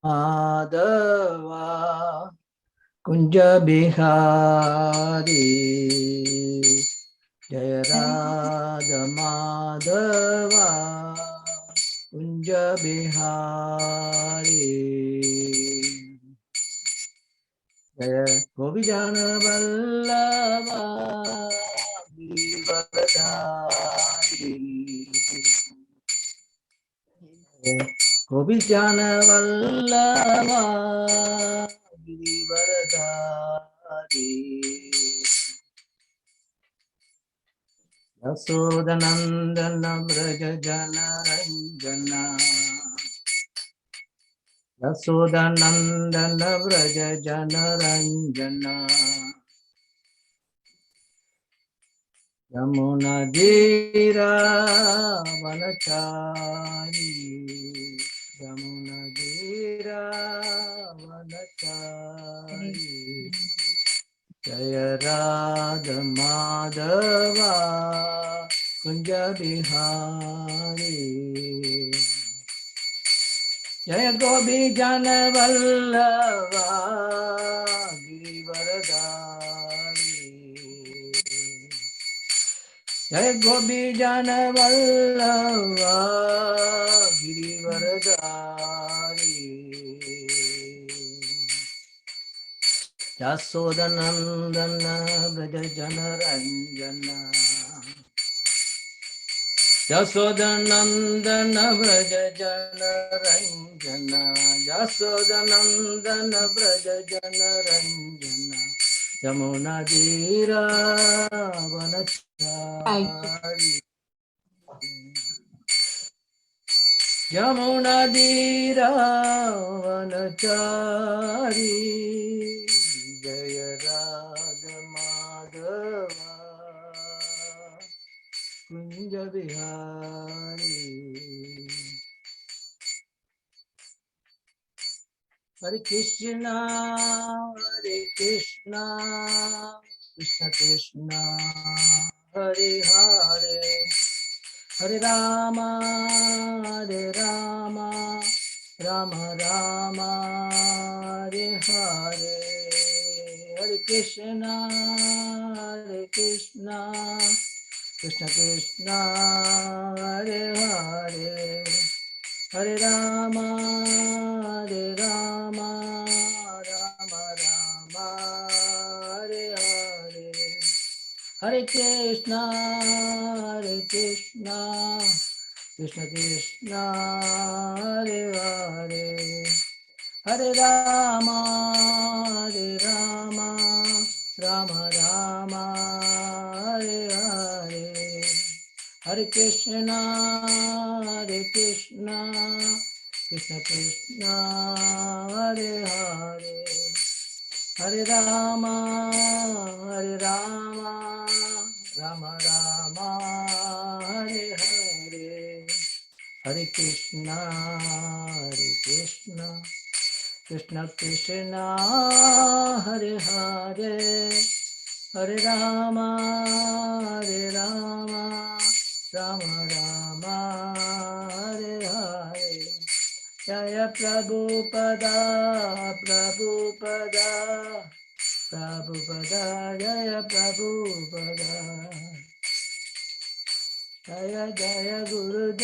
Madhava Kunja Bihari Jaya Radha Madhava Kunja Bihari Jaya Govijana Vallabha Giridharidhari Govijana Vallabha Giridharidhari Yasodanandana Braja Jana Ranjana Yasodanandana Braja Jana Ranjana Yamuna Dira Vanachari Yamuna Dira Vanachari Jaya Radha Madhava Kunja Bihari Jaya Gopi Jana Vallabha Giridharidhari Jaya Gopi Jana Vallabha Giridharidhari Yasodanandana Braja Jana Ranjana Yasodanandana Braja Jana Ranjana Yasodanandana Braja Jana Ranjana Yamuna Dira Vanachari Yamuna Dira Vanachari Jaya Radha Madhava Kunja Bihari Hare Krishna Krishna Krishna Hare Hare Hare Rama Rama Rama Hare Hare Hare Krishna Krishna Krishna Hare Hare Hare Rama Rama Rama Hare Hare Hare Krishna Krishna Krishna Hare Hare Hare Rama Rama Rama Hare Hare Hare Krishna Krishna Krishna Hare Hare Hare Rama Rama Hare Hare Hare Krishna Krishna Krishna Hare Hare Hare Rama Rama Rama Hare Hare Jaya Prabhupada Jaya Prabhupada Jaya Jaya Gurudev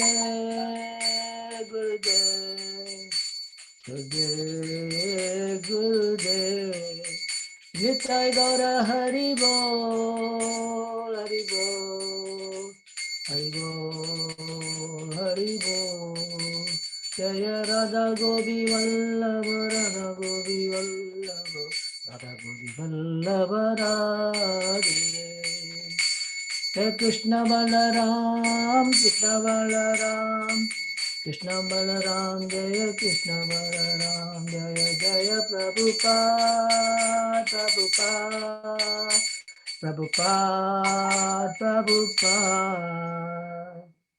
Gurudev Nitai Gaura Hari Bol Hari Bol Jaya Radha Gopi Vallabha Radha Gopi Vallabha Radhe Jai Krishna Balaram Krishna Balaram Jaya Krishna Balaram Jaya Jaya Prabhupada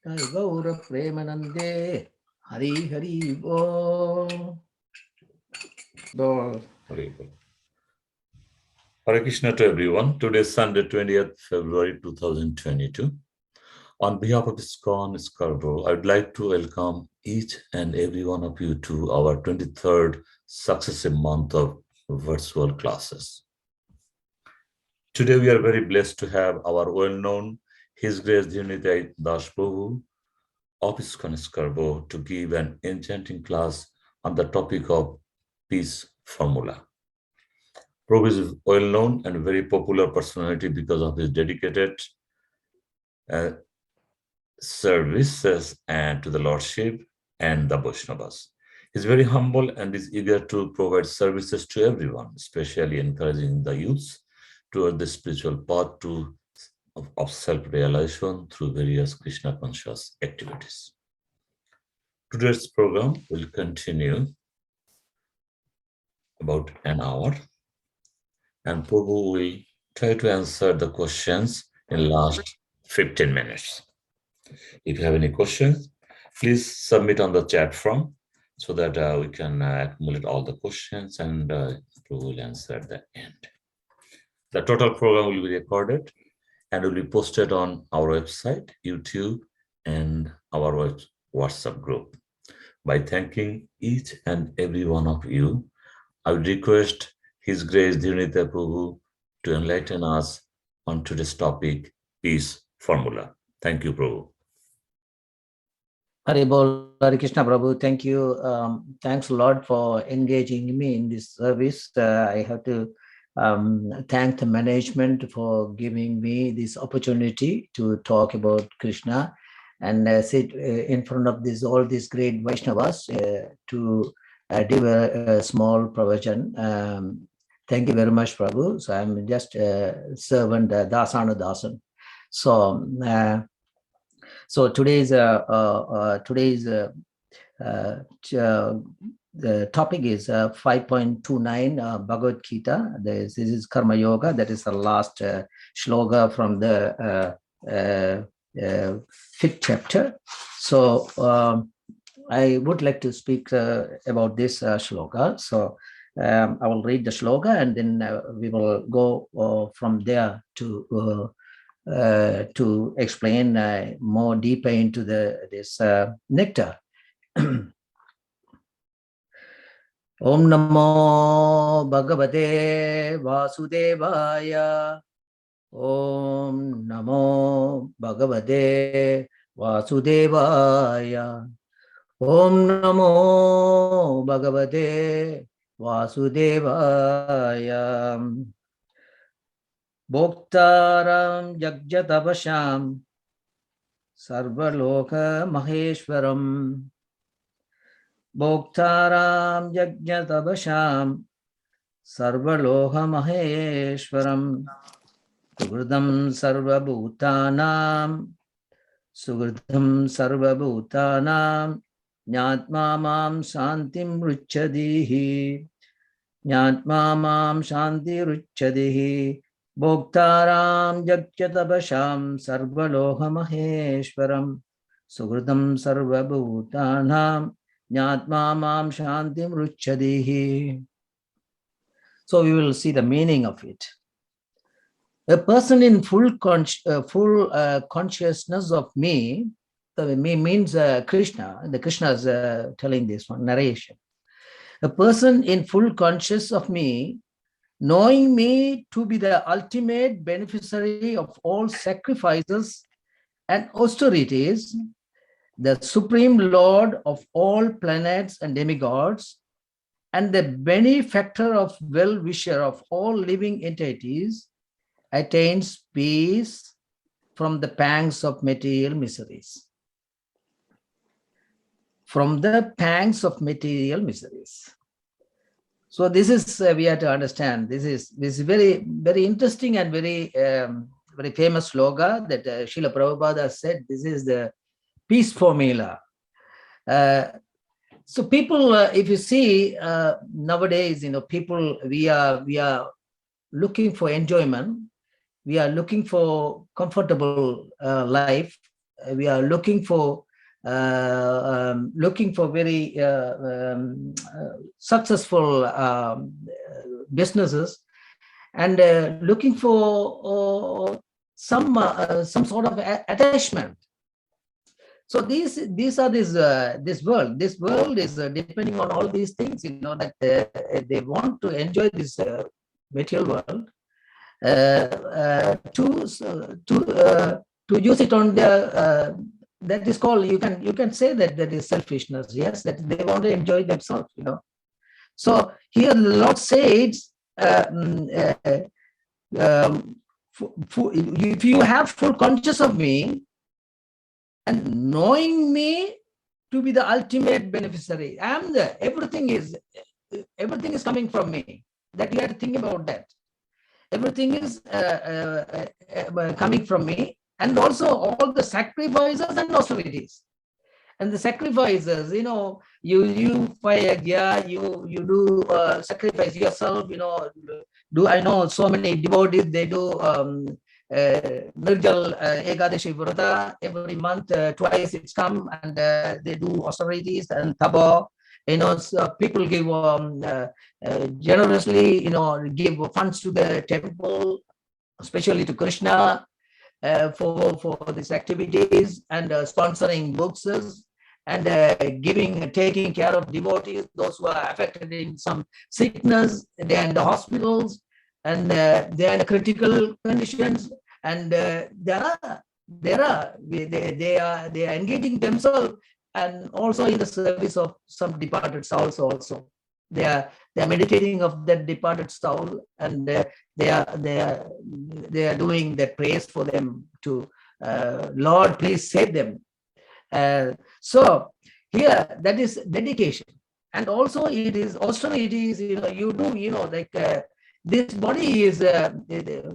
Jai Gaura Premanande Hari Hari Bol Hari Bol. Hare Krishna to everyone. Today is Sunday, 20th February 2022. On behalf of ISKCON Scarborough, I would like to welcome each and every one of you to our 23rd successive month of virtual classes. Today, we are very blessed to have our well-known His Grace Dhiranitai Das Prabhu of ISKCON Scarborough to give an enchanting class on the topic of peace formula. Prabhu is well-known and very popular personality because of his dedicated services and to the Lordship and the Vaishnavas. He's very humble and is eager to provide services to everyone, especially encouraging the youths toward the spiritual path of self-realization through various Krishna conscious activities. Today's program will continue about an hour, and Prabhu will try to answer the questions in last 15 minutes. If you have any questions, please submit on the chat form so that we can accumulate all the questions and we will answer at the end. The total program will be recorded and will be posted on our website, YouTube, and our WhatsApp group. By thanking each and every one of you, I would request His Grace Dhiranitai Prabhu to enlighten us on today's topic, peace formula. Thank you, Prabhu. Hare Bol, Hare Krishna Prabhu, thank you. Thanks a lot for engaging me in this service. I have to thank the management for giving me this opportunity to talk about Krishna and sit in front of all these great Vaishnavas to give a small provision. Thank you very much, Prabhu. So I'm just a servant, Dasana Dasan. So today's the topic is 5.29 Bhagavad Gita. This is Karma Yoga. That is the last shloka from the 5th chapter. So I would like to speak about this shloka. So I will read the shloka and then we will go from there to explain more deeper into this nectar. Om Namo Bhagavate Vasudevaya. Om Namo Bhagavate Vasudevaya. Om Namo Bhagavate Vasudevaya. Bhoktaram Jagjatavasham Sarvaloka Maheshwaram. Bhoktaram Jagjatavasham Sarvaloka Maheshwaram. Sugridam Sarvabhutanam Sugridam Sarvabhutanam Nyatma Mam Shantim Ruchadihi. Nyatma Mam Shanti Ruchadihi. Bhoktaram Jagjatavasham Sarvaloka Maheshwaram. Sugridam Sarvabhutanam Nyatma Mam Shantim Ruchadihi. So we will see the meaning of it. A person in full consciousness of me, the me means Krishna. The Krishna is telling this one narration. A person in full consciousness of me, knowing me to be the ultimate beneficiary of all sacrifices and austerities, the supreme lord of all planets and demigods, and the benefactor of well-wisher of all living entities, attains peace from the pangs of material miseries. From the pangs of material miseries. So this is we have to understand. This is very, very interesting and very famous slogan that Srila Prabhupada said. This is the peace formula. So people, if you see nowadays, people we are looking for enjoyment. We are looking for comfortable life. We are looking for very successful businesses, and looking for some sort of attachment So these are this world. This world is depending on all these things, that they want to enjoy this material world to use it on their that is called, you can say that is selfishness. Yes, that they want to enjoy themselves. So here the Lord says, if you have full conscious of me and knowing me to be the ultimate beneficiary, everything is coming from me. That you have to think about that. Everything is coming from me, and also all the sacrifices and austerities. And the sacrifices, you fire, yeah, you do sacrifice yourself, do I know so many devotees, they do Nirjal Ekadashi Vrata every month, twice it's come, and they do austerities and taba. So people give generously, give funds to the temple, especially to Krishna, for these activities, and sponsoring books, and taking care of devotees, those who are affected in some sickness, they're in the hospitals, and they're in critical conditions, and they are engaging themselves, and also in the service of some departed souls also. They are meditating of that departed soul, and they are doing that praise for them to Lord, please save them. So here, that is dedication, and also it is austerities. You do, like this body is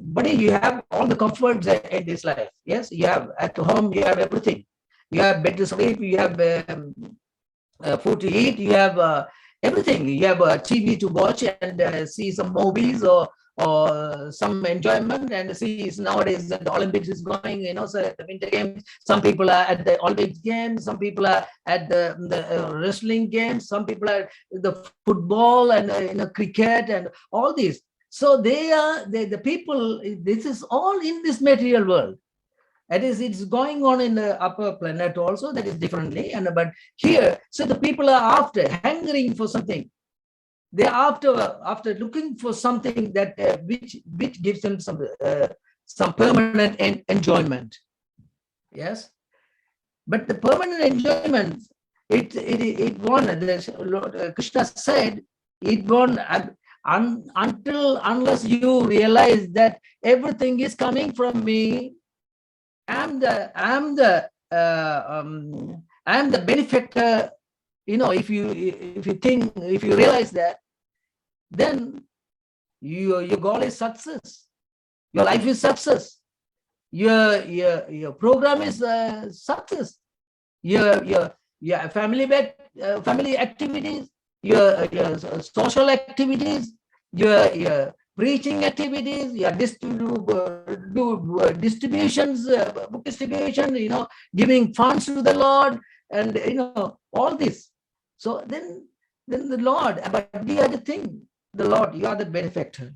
body. You have all the comforts in this life. Yes, you have at home. You have everything. You have bed to sleep. You have food to eat. You have everything. You have a TV to watch and see some movies, or some enjoyment, and see nowadays the Olympics is going, so the Winter Games, some people are at the Olympics games, some people are at the wrestling games, some people are the football and cricket and all these. So they are the people. This is all in this material world. That is, it's going on in the upper planet also, that is differently. But here, so the people are hungering for something. They're after looking for something that which gives them some permanent enjoyment. Yes, but the permanent enjoyment, it won't. Krishna said it won't unless you realize that everything is coming from me. I'm the benefactor. If you realize that, then your goal is success. Your life is success. Your program is success. Your family activities, your social activities, your preaching activities, your distributions, book distribution, giving funds to the Lord, and all this. So then the Lord, but the other thing, the Lord, you are the benefactor,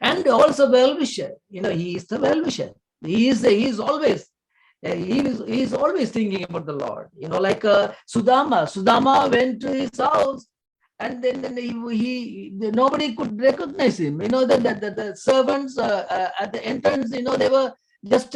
and also well-wisher. He is the well-wisher. He is always thinking about the Lord. Like Sudama went to his house, and then he nobody could recognize him. The servants at the entrance, they were just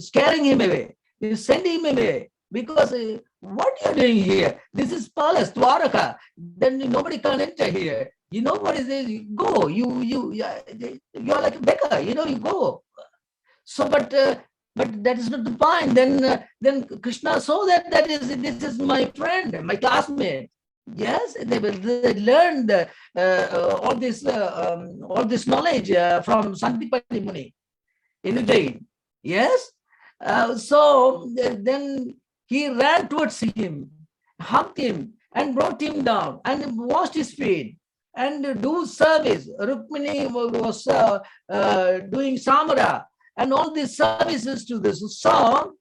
scaring him away, sending him away, because what are you doing here? This is palace, Dwaraka. Then nobody can enter here. What is this? Go. You are like a beggar. You go. So, but that is not the point. Then Krishna saw that this is my friend, my classmate. Yes, they learned all this knowledge from Santipati Muni in Ujjain. Yes. So then he ran towards him, hugged him, and brought him down, and washed his feet, and do service. Rukmini was doing samara, and all these services to this song.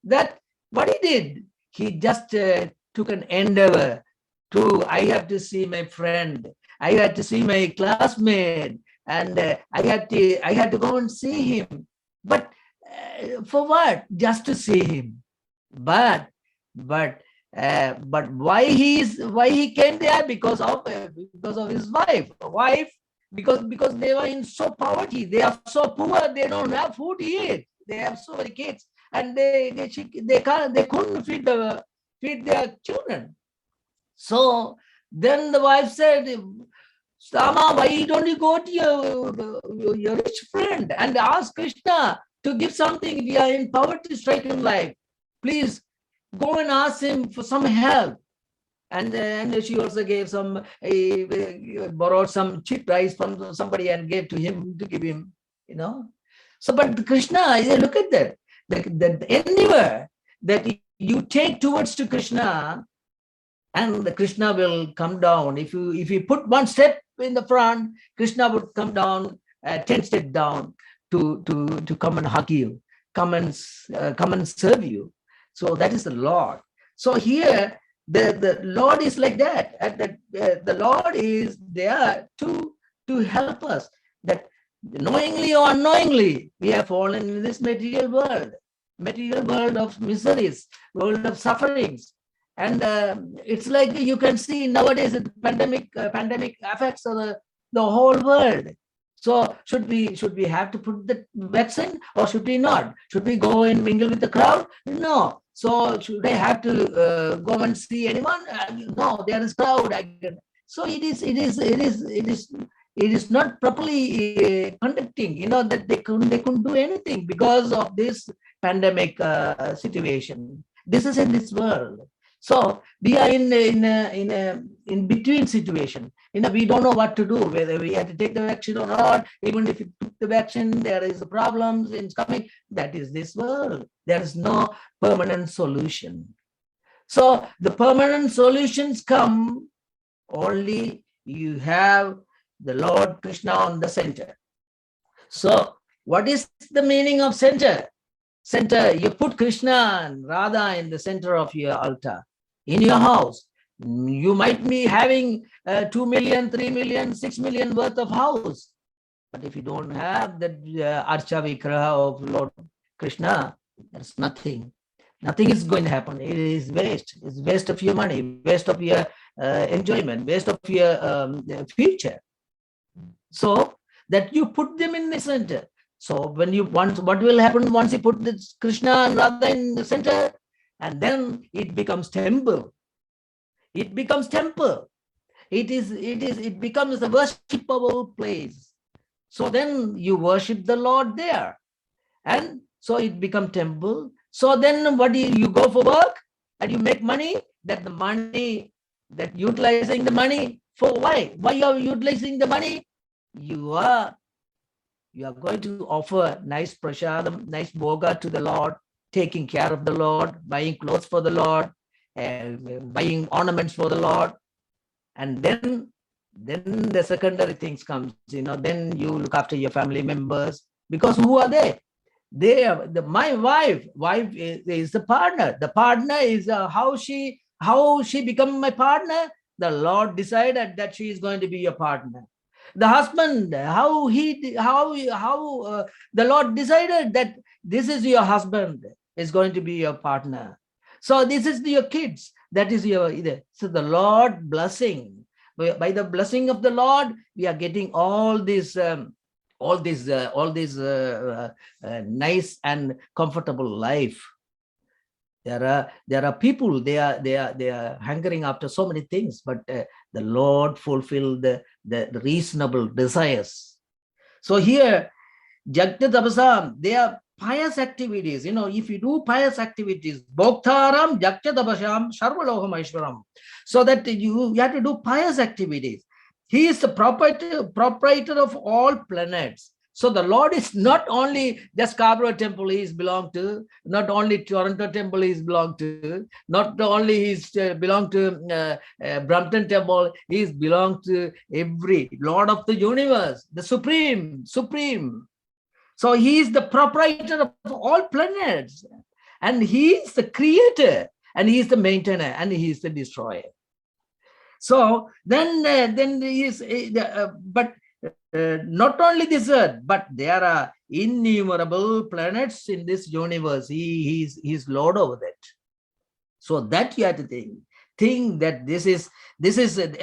That what he did, he just took an endeavor to, I have to see my friend, I had to see my classmate, and I had to go and see him. But for what? Just to see him. But why he came there? Because of his wife, because they were in so poverty, they are so poor, they don't have food to eat, they have so many kids, and they couldn't feed their children. So then the wife said, Sama, why don't you go to your rich friend and ask Krishna to give something? We are in poverty-stricken life. Please go and ask him for some help. And she also gave borrowed some cheap rice from somebody and gave to him to give him, So, but Krishna, look at that. That anywhere that you take towards to Krishna, and the Krishna will come down. If you put one step in the front, Krishna would come down 10 steps down to come and hug you, come and serve you. So that is the Lord. So here the Lord is like that, and the Lord is there to help us. That knowingly or unknowingly we have fallen in this material world of miseries, world of sufferings. And it's like you can see nowadays the pandemic affects the whole world. So should we have to put the vaccine, or should we not? Should we go and mingle with the crowd? No. So should I have to go and see anyone? No, there is crowd. So it is not properly conducting. That they couldn't do anything because of this pandemic situation. This is in this world. So we are in between situation. We don't know what to do, whether we have to take the vaccine or not. Even if you took the vaccine, there is problems in coming. That is this world. There is no permanent solution. So the permanent solutions come only you have the Lord Krishna on the center. So what is the meaning of center? Center, you put Krishna and Radha in the center of your altar. In your house, you might be having 2 million, 3 million, 6 million worth of house. But if you don't have that Archa Vigraha of Lord Krishna, there's nothing. Nothing is going to happen. It is waste. It's waste of your money, waste of your enjoyment, waste of your future. So that you put them in the center. So when what will happen once you put this Krishna and Radha in the center? And then it becomes temple. It becomes temple. It becomes a worshipable place. So then you worship the Lord there. And so it becomes temple. So then what do you go for work and you make money, that utilizing the money for why? Why you are utilizing the money? You are going to offer nice prasadam, nice bhoga to the Lord, taking care of the Lord, buying clothes for the Lord, buying ornaments for the Lord. And then the secondary things comes, then you look after your family members, because who are they? They are my wife. Wife is the partner. The partner is how she become my partner. The Lord decided that she is going to be your partner. The husband, how the Lord decided that this is your husband, is going to be your partner. So this is your kids, that is so the Lord blessing. By the blessing of the Lord, we are getting all these nice and comfortable life. There are people, they are hankering after so many things, but the Lord fulfilled the reasonable desires. So here, Jagta Tapasam, they are pious activities. If you do pious activities, Bhoktaram Jagta Tapasam Sarvaloham Aishwaram. So that you have to do pious activities. He is the proprietor of all planets. So the Lord is not only the Scarborough temple he is belong to, not only Toronto temple he is belong to, not only he is belong to Brampton temple, he is belong to every Lord of the universe, the supreme. So he is the proprietor of all planets, and he is the creator, and he is the maintainer, and he is the destroyer. So then he is, but not only this earth, but there are innumerable planets in this universe. He is Lord over that. So that you have to think that this is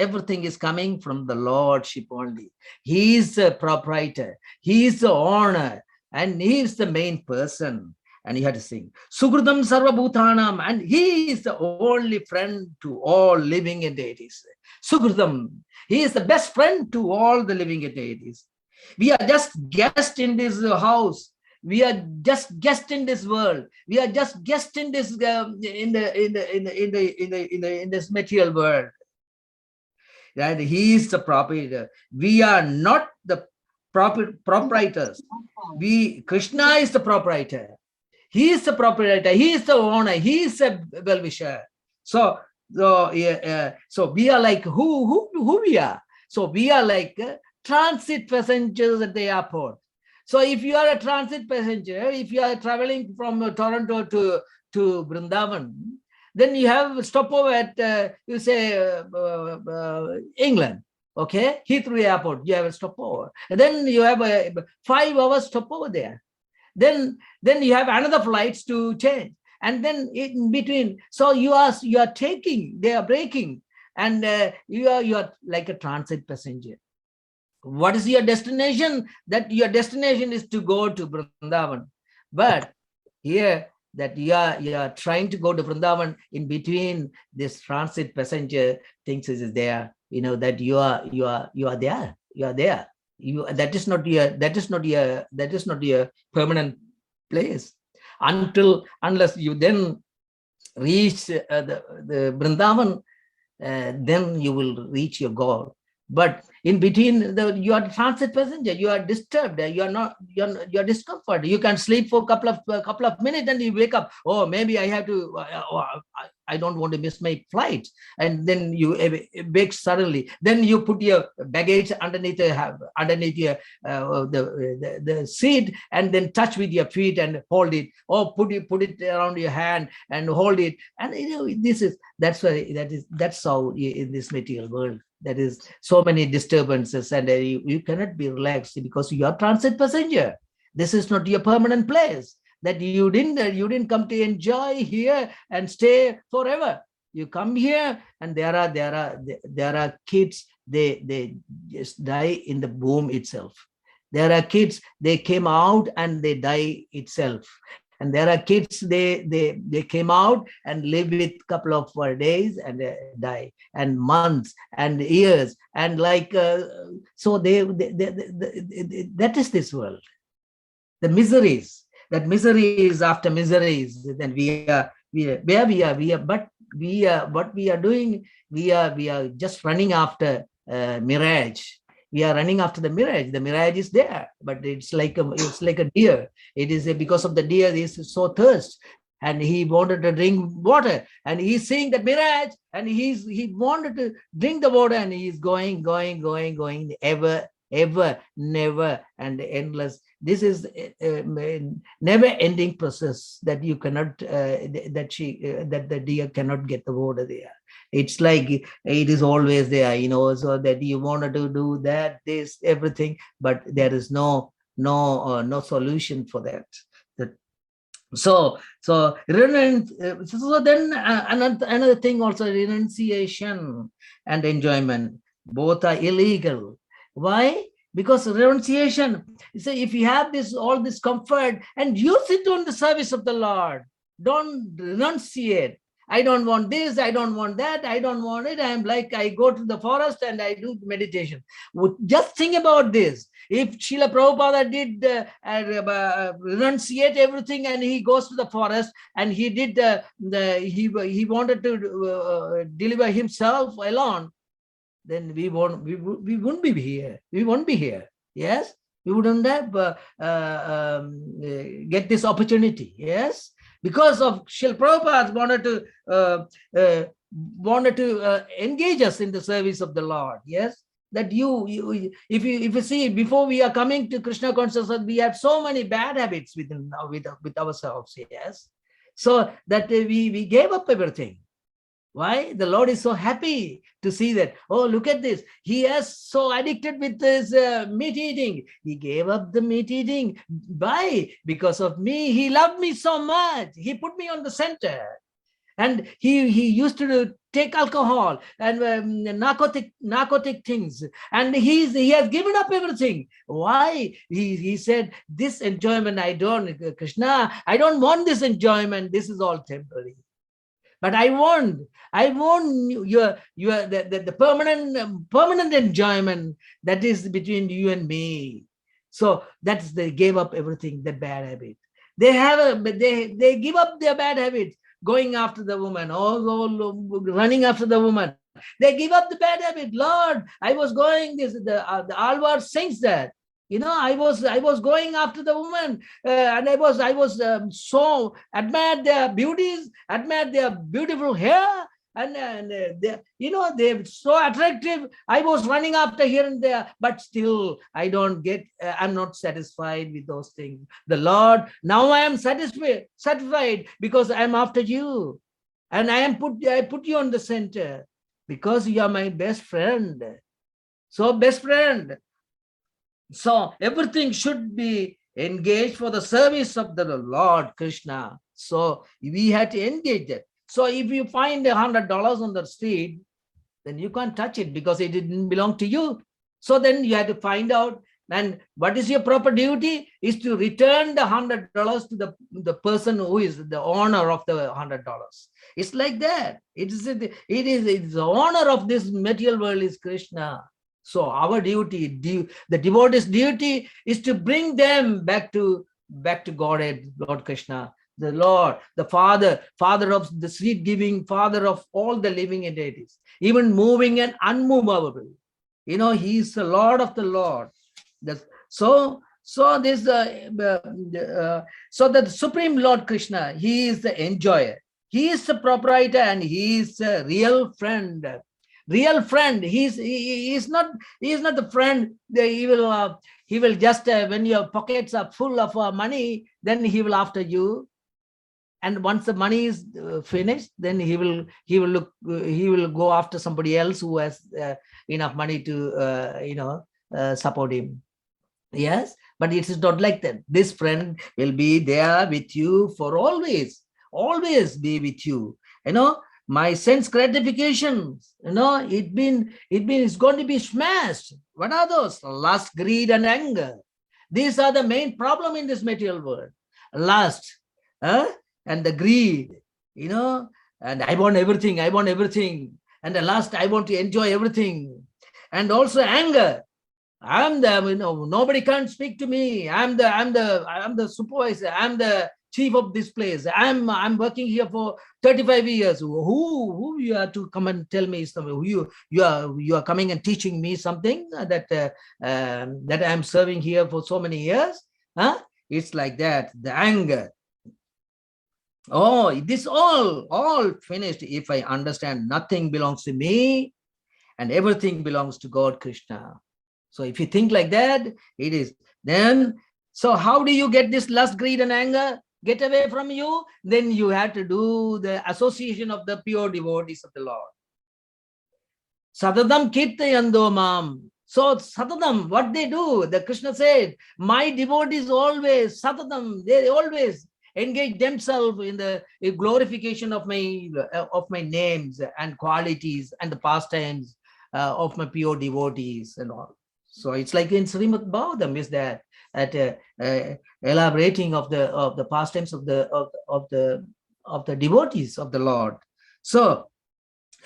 everything is coming from the Lordship only. He is the proprietor, he is the owner, and he is the main person. And you have to sing Sukrutam Sarva Bhutanam, and he is the only friend to all living entities. Sukrutam, he is the best friend to all the living entities. We are just guests in this house. We are just guests in this world. We are just guests in this in this material world. Right? He is the proprietor. We are not the proprietors. Krishna is the proprietor. He is the proprietor. He is the owner. He is a well-wisher. So we are like who we are. So we are like transit passengers at the airport. So if you are a transit passenger, if you are traveling from Toronto to Vrindavan, then you have stopover at you say England. Okay, Heathrow Airport. You have a stopover, and then you have a 5 hours stopover there. Then you have another flights to change, and then in between. So you are taking. They are breaking, and you are like a transit passenger. What is your destination? That your destination is to go to Vrindavan. But here that you are trying to go to Vrindavan, in between this transit passenger thinks is there, that you are there. You are there. That is not your permanent place unless you then reach the Vrindavan, then you will reach your goal. But in between, you are a transit passenger. You are disturbed. You are discomfort. You can sleep for a couple of minutes, and you wake up. Oh, maybe I have to. I don't want to miss my flight. And then you wake suddenly. Then you put your baggage underneath your the seat, and then touch with your feet and hold it. Or put it around your hand and hold it. And that's how in this material world. That is so many disturbances, and you cannot be relaxed because you are transit passenger. This is not your permanent place. That you didn't come to enjoy here and stay forever. You come here, and there are kids. They just die in the womb itself. There are kids. They came out and they die itself. And there are kids, they came out and live with a couple of days and die, and months and years, and like so that is this world. The miseries, that miseries after miseries. Then what we are doing, we are just running after mirage. We are running after the mirage. The mirage is there, but it's like a deer. It is because of the deer is so thirst, and he wanted to drink water, and he's seeing the mirage, and he wanted to drink the water, and he's going ever, never, and endless. This is a never-ending process that you cannot that the deer cannot get the water there. It's like it is always there, so that you wanted to do that, this, everything, but there is no solution for that. So then another thing also, renunciation and enjoyment, both are illegal. Why? Because renunciation, if you have all this comfort and you sit on the service of the Lord, don't renunciate. I don't want this, I don't want that, I don't want it. I go to the forest and I do meditation. Just think about this. If Srila Prabhupada did renunciate everything, and he goes to the forest and he did he wanted to deliver himself alone, then we wouldn't be here. We won't be here. Yes, we wouldn't have get this opportunity. Yes. Because of Srila Prabhupada wanted to engage us in the service of the Lord. Yes, that if you see, before we are coming to Krishna consciousness, we have so many bad habits with ourselves. Yes, so that we gave up everything. Why? The Lord is so happy to see that. Oh, look at this. He is so addicted with his meat eating. He gave up the meat eating. Why? Because of me. He loved me so much. He put me on the center. And he used to take alcohol and narcotic things, and he has given up everything. Why? He said, this enjoyment I don't, Krishna, I don't want this enjoyment. This is all temporary. But I want your the permanent enjoyment that is between you and me. So that's, they gave up everything, the bad habit. They give up their bad habits, going after the woman, all running after the woman. They give up the bad habit. Lord, I was going this. The Alvar sings that. I was going after the woman, and I was so admired their beauties, admired their beautiful hair, and they're so attractive. I was running after here and there, but still I don't get. I'm not satisfied with those things. The Lord, now I am satisfied because I am after you, and I put you on the center because you are my best friend. So best friend. So everything should be engaged for the service of the Lord Krishna. So we had to engage it. So if you find $100 on the street, then you can't touch it because it didn't belong to you. So then you have to find out, and what is your proper duty is to return the $100 to the person who is the owner of the $100. It's like that. It is the owner of this material world is Krishna. So our duty, the devotee's duty, is to bring them back to Godhead, Lord Krishna, the Lord, the Father of the seed giving, Father of all the living entities, even moving and unmovable. He is the Lord of the Lord. So the Supreme Lord Krishna, he is the enjoyer. He is the proprietor, and he is a real friend. Real friend. He is not the friend. He will just when your pockets are full of money, then he will after you. And once the money is finished, then he will go after somebody else who has enough money to support him. Yes, but it is not like that. This friend will be there with you for always be with you. My sense gratification, it's going to be smashed. What are those? Lust, greed, and anger. These are the main problem in this material world. Lust, and the greed, and I want everything. And the lust, I want to enjoy everything. And also anger. I'm the, nobody can speak to me. I'm the supervisor. I'm the chief of this place. I'm working here for 35 years. Who you are to come and tell me something? Who you are coming and teaching me something that I'm serving here for so many years? It's like that. The anger. Oh, this all finished if I understand nothing belongs to me and everything belongs to God Krishna. So if you think like that, it is then. So how do you get this lust, greed, and anger get away from you? Then you have to do the association of the pure devotees of the Lord. Sadadam kirtayando mam. So sadadam, what they do, the Krishna said, my devotees always, sadadam, they always engage themselves in the glorification of my names and qualities and the pastimes of my pure devotees and all. So it's like in Srimad Bhagavatam is that at elaborating of the pastimes of the devotees of the Lord. So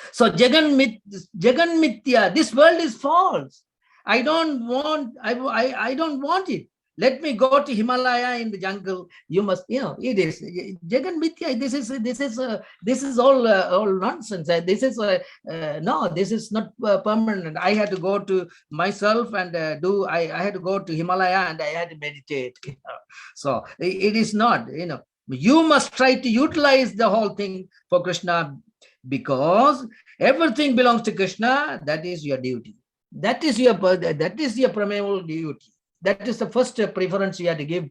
Jagan Mithya, this world is false. I don't want it. Let me go to Himalaya in the jungle. You must, it is Jagan Mithya. This is all nonsense. This is no. This is not permanent. I had to go to myself and I had to go to Himalaya and I had to meditate. So it is not. You must try to utilize the whole thing for Krishna, because everything belongs to Krishna. That is your duty. That is your primary duty. That is the first preference you have to give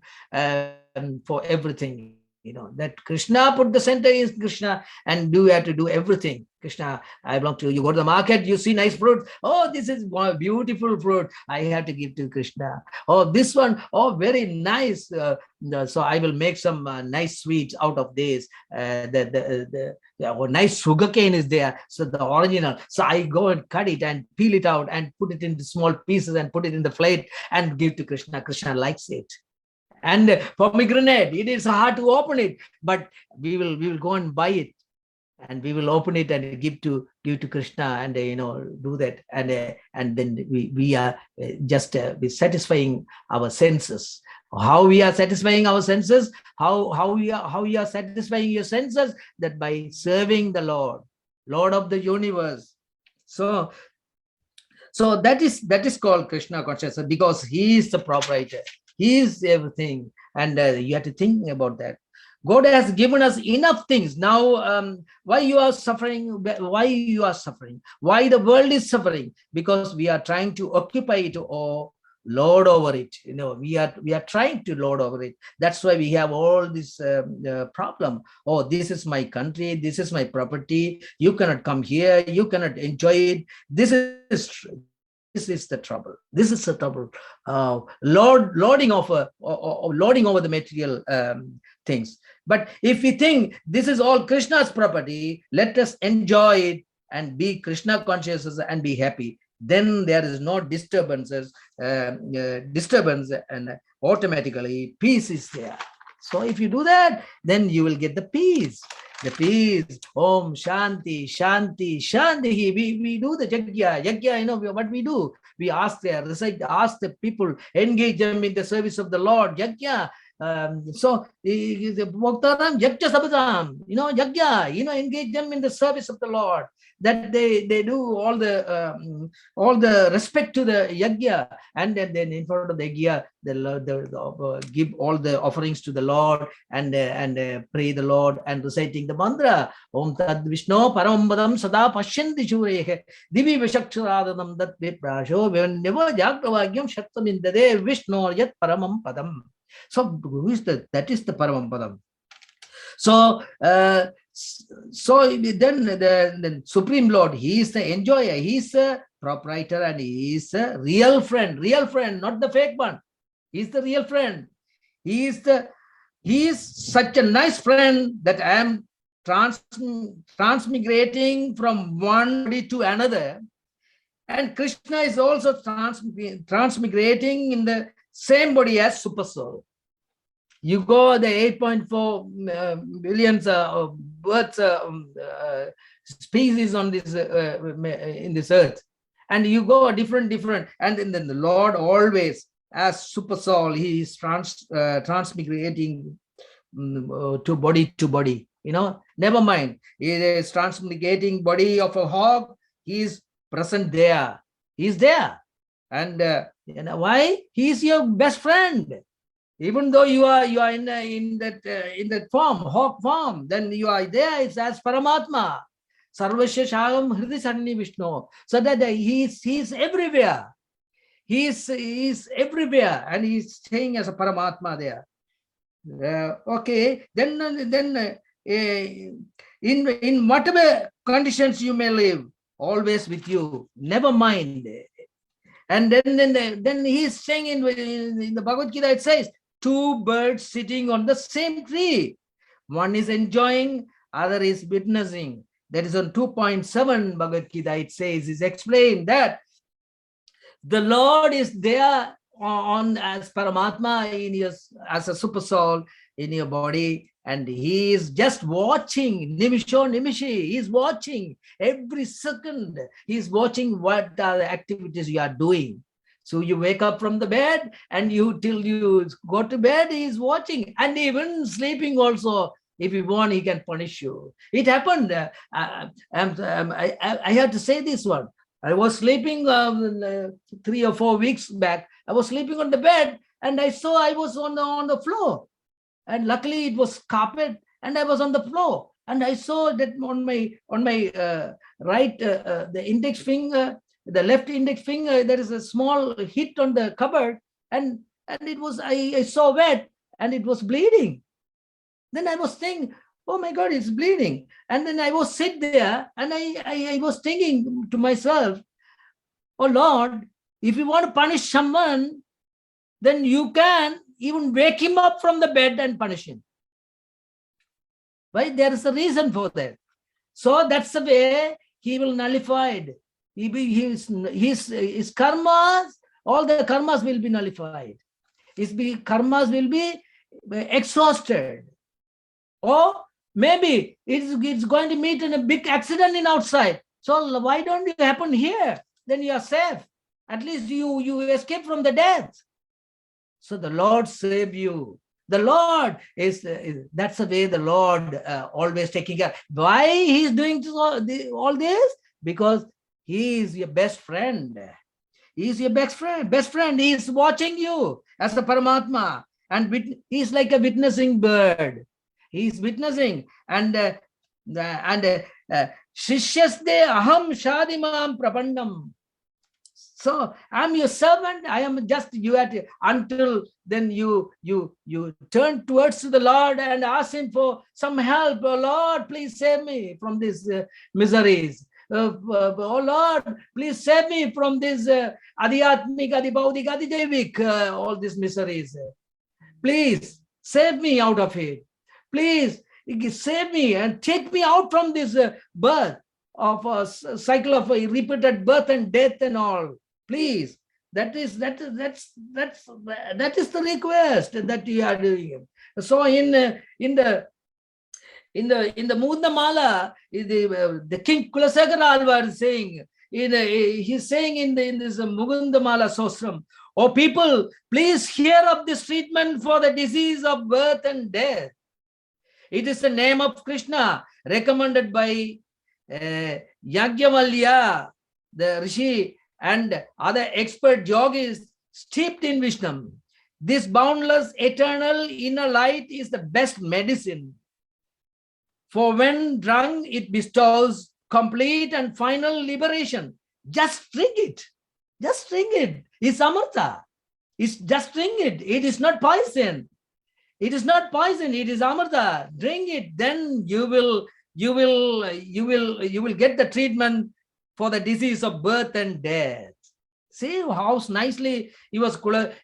for everything. that Krishna put the center is Krishna, and you have to do everything. Krishna, I belong to you. You go to the market, you see nice fruit. Oh, this is one beautiful fruit. I have to give to Krishna. Oh, this one, oh, very nice. So I will make some nice sweets out of this. Nice sugar cane is there. So the original. So I go and cut it and peel it out and put it into small pieces and put it in the plate and give to Krishna. Krishna likes it. And pomegranate, it is hard to open it, but we will go and buy it, and we will open it and give to Krishna, and do that, and then we are just satisfying our senses. How we are satisfying our senses? How we are satisfying your senses? That by serving the Lord of the universe. So that is called Krishna consciousness, because he is the proprietor. He is everything, and you have to think about that. God has given us enough things. Now, why you are suffering? Why you are suffering? Why the world is suffering? Because we are trying to occupy it or lord over it. We are trying to lord over it. That's why we have all this problem. Oh, this is my country. This is my property. You cannot come here. You cannot enjoy it. This is the trouble. This is the trouble. Lording over the material things. But if we think this is all Krishna's property, let us enjoy it and be Krishna conscious and be happy. Then there is no disturbance, and automatically peace is there. So if you do that, then you will get the peace. The peace. Om Shanti, Shanti, Shanti. We do the Yajna. What we do? We ask the people, engage them in the service of the Lord. Yajna. So the Bhaktaram, Yajna Sabadam, Yajna, engage them in the service of the Lord. That they do all the respect to the yajna, and then in front of the yajna, the give all the offerings to the Lord, and pray the Lord, and reciting the mantra Om Tad Vishnu Param Padam Sada Pashyanti Shurehe Divi Vishaksharadam Dat Viprasho Never Jagravagyam Shaktam Indade Vishnu Yat Paramam Padam. So who is that is the Paramam Padam. So then the Supreme Lord, he is the enjoyer, he is the proprietor, and he is a real friend, not the fake one. He is the real friend. He is such a nice friend that I am transmigrating from one body to another. And Krishna is also transmigrating in the same body as Super Soul. You go the 8.4 billions of birds, species on this in this earth, and you go different, and then the Lord always, as Super Soul, he is transmigrating to body. Never mind. He is transmigrating body of a hog. He is present there. He is there, and why? He is your best friend. Even though you are in that form, hawk form, then you are there. It's as Paramatma, Sarvasya Shagam Hridi Sanni Vishnu. So that he is everywhere. He is everywhere, and he is staying as a Paramatma there. Okay, then in whatever conditions you may live, always with you. Never mind. And then he is saying in the Bhagavad Gita, it says, two birds sitting on the same tree. One is enjoying, other is witnessing. That is on 2.7 Bhagavad Gita. It says, is explained that the Lord is there as Paramatma as a super soul in your body, and he is just watching, Nimisho Nimishi. He is watching every second. He is watching what are the activities you are doing. So you wake up from the bed, and till you go to bed, he is watching, and even sleeping also. If you want, he can punish you. It happened. I have to say this one. I was sleeping 3 or 4 weeks back. I was sleeping on the bed, and I saw I was on the floor. And luckily it was carpet, and I was on the floor. And I saw that on my right, the index finger, the left index finger, there is a small hit on the cupboard, and it was I saw wet, and it was bleeding. Then I was thinking, oh my God, it's bleeding. And then I was sit there and I was thinking to myself, oh Lord, if you want to punish someone, then you can even wake him up from the bed and punish him. Right? There is a reason for that. So that's the way he will nullified. His karmas, all the karmas will be nullified. His karmas will be exhausted. Or maybe it's going to meet in a big accident in outside. So why don't you happen here? Then you are safe. At least you escape from the death. So the Lord save you. The Lord that's the way the Lord always taking care. Why he's doing all this? Because he is your best friend. He is your best friend. He is watching you as a Paramatma. And he's like a witnessing bird. He is witnessing. And Shishyasde aham shadimam prapannam. So I'm your servant. I am just you until then you turn towards the Lord and ask him for some help. Oh Lord, please save me from these miseries. Oh Lord, please save me from this adhyatmik, adibaudik, adidevik, all these miseries. Please save me out of it. Please save me and take me out from this birth of a cycle of repeated birth and death and all. Please, that is the request that you are doing. So in the Mundamala, the King Kulasegara Alvar is saying, he's saying in this Mugundamala Sostram, oh people, please hear of this treatment for the disease of birth and death. It is the name of Krishna recommended by Yajnavalkya, the Rishi, and other expert yogis steeped in Vishnu. This boundless, eternal inner light is the best medicine. For when drunk, it bestows complete and final liberation. Just drink it. Just drink it. It's Amrita. It's just drink it. It is not poison. It is not poison. It is Amrita. Drink it. Then you will get the treatment for the disease of birth and death. See how nicely he was.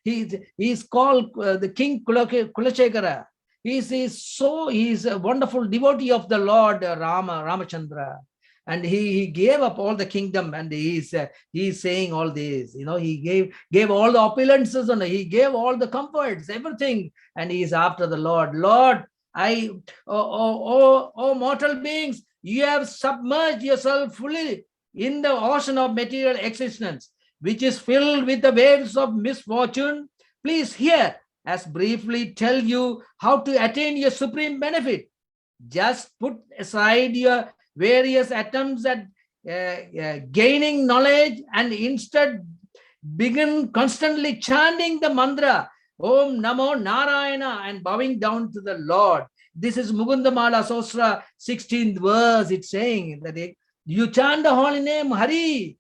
He's called the King Kulashekara. He's a wonderful devotee of the Lord Ramachandra, and he gave up all the kingdom, and he's saying all this. He gave all the opulences and he gave all the comforts, everything, and he is after the Lord. Lord, oh mortal beings, you have submerged yourself fully in the ocean of material existence, which is filled with the waves of misfortune. Please hear us briefly tell you how to attain your supreme benefit. Just put aside your various attempts at gaining knowledge and instead begin constantly chanting the mantra Om Namo Narayana and bowing down to the Lord. This is Mugundamala Sostra 16th verse. It's saying that you chant the holy name Hari.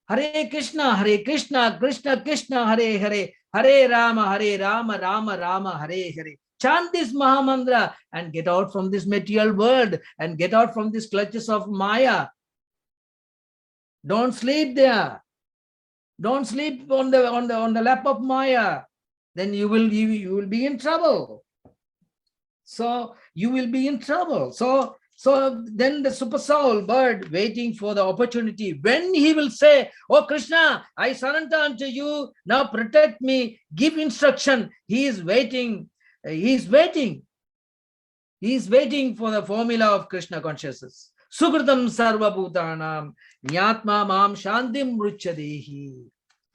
Hare Krishna, Krishna Krishna, Hare Hare, Hare Rama, Rama Rama, Hare Hare. Chant this Mahamantra and get out from this material world and get out from these clutches of Maya. Don't sleep there. Don't sleep on the lap of Maya. Then you will be in trouble. So you will be in trouble. So then the super soul bird waiting for the opportunity when he will say, oh Krishna, I surrender unto you. Now protect me. Give instruction. He is waiting. He is waiting for the formula of Krishna consciousness. Sukritam sarva bhutanam nyatma mam shantim ruchadehi.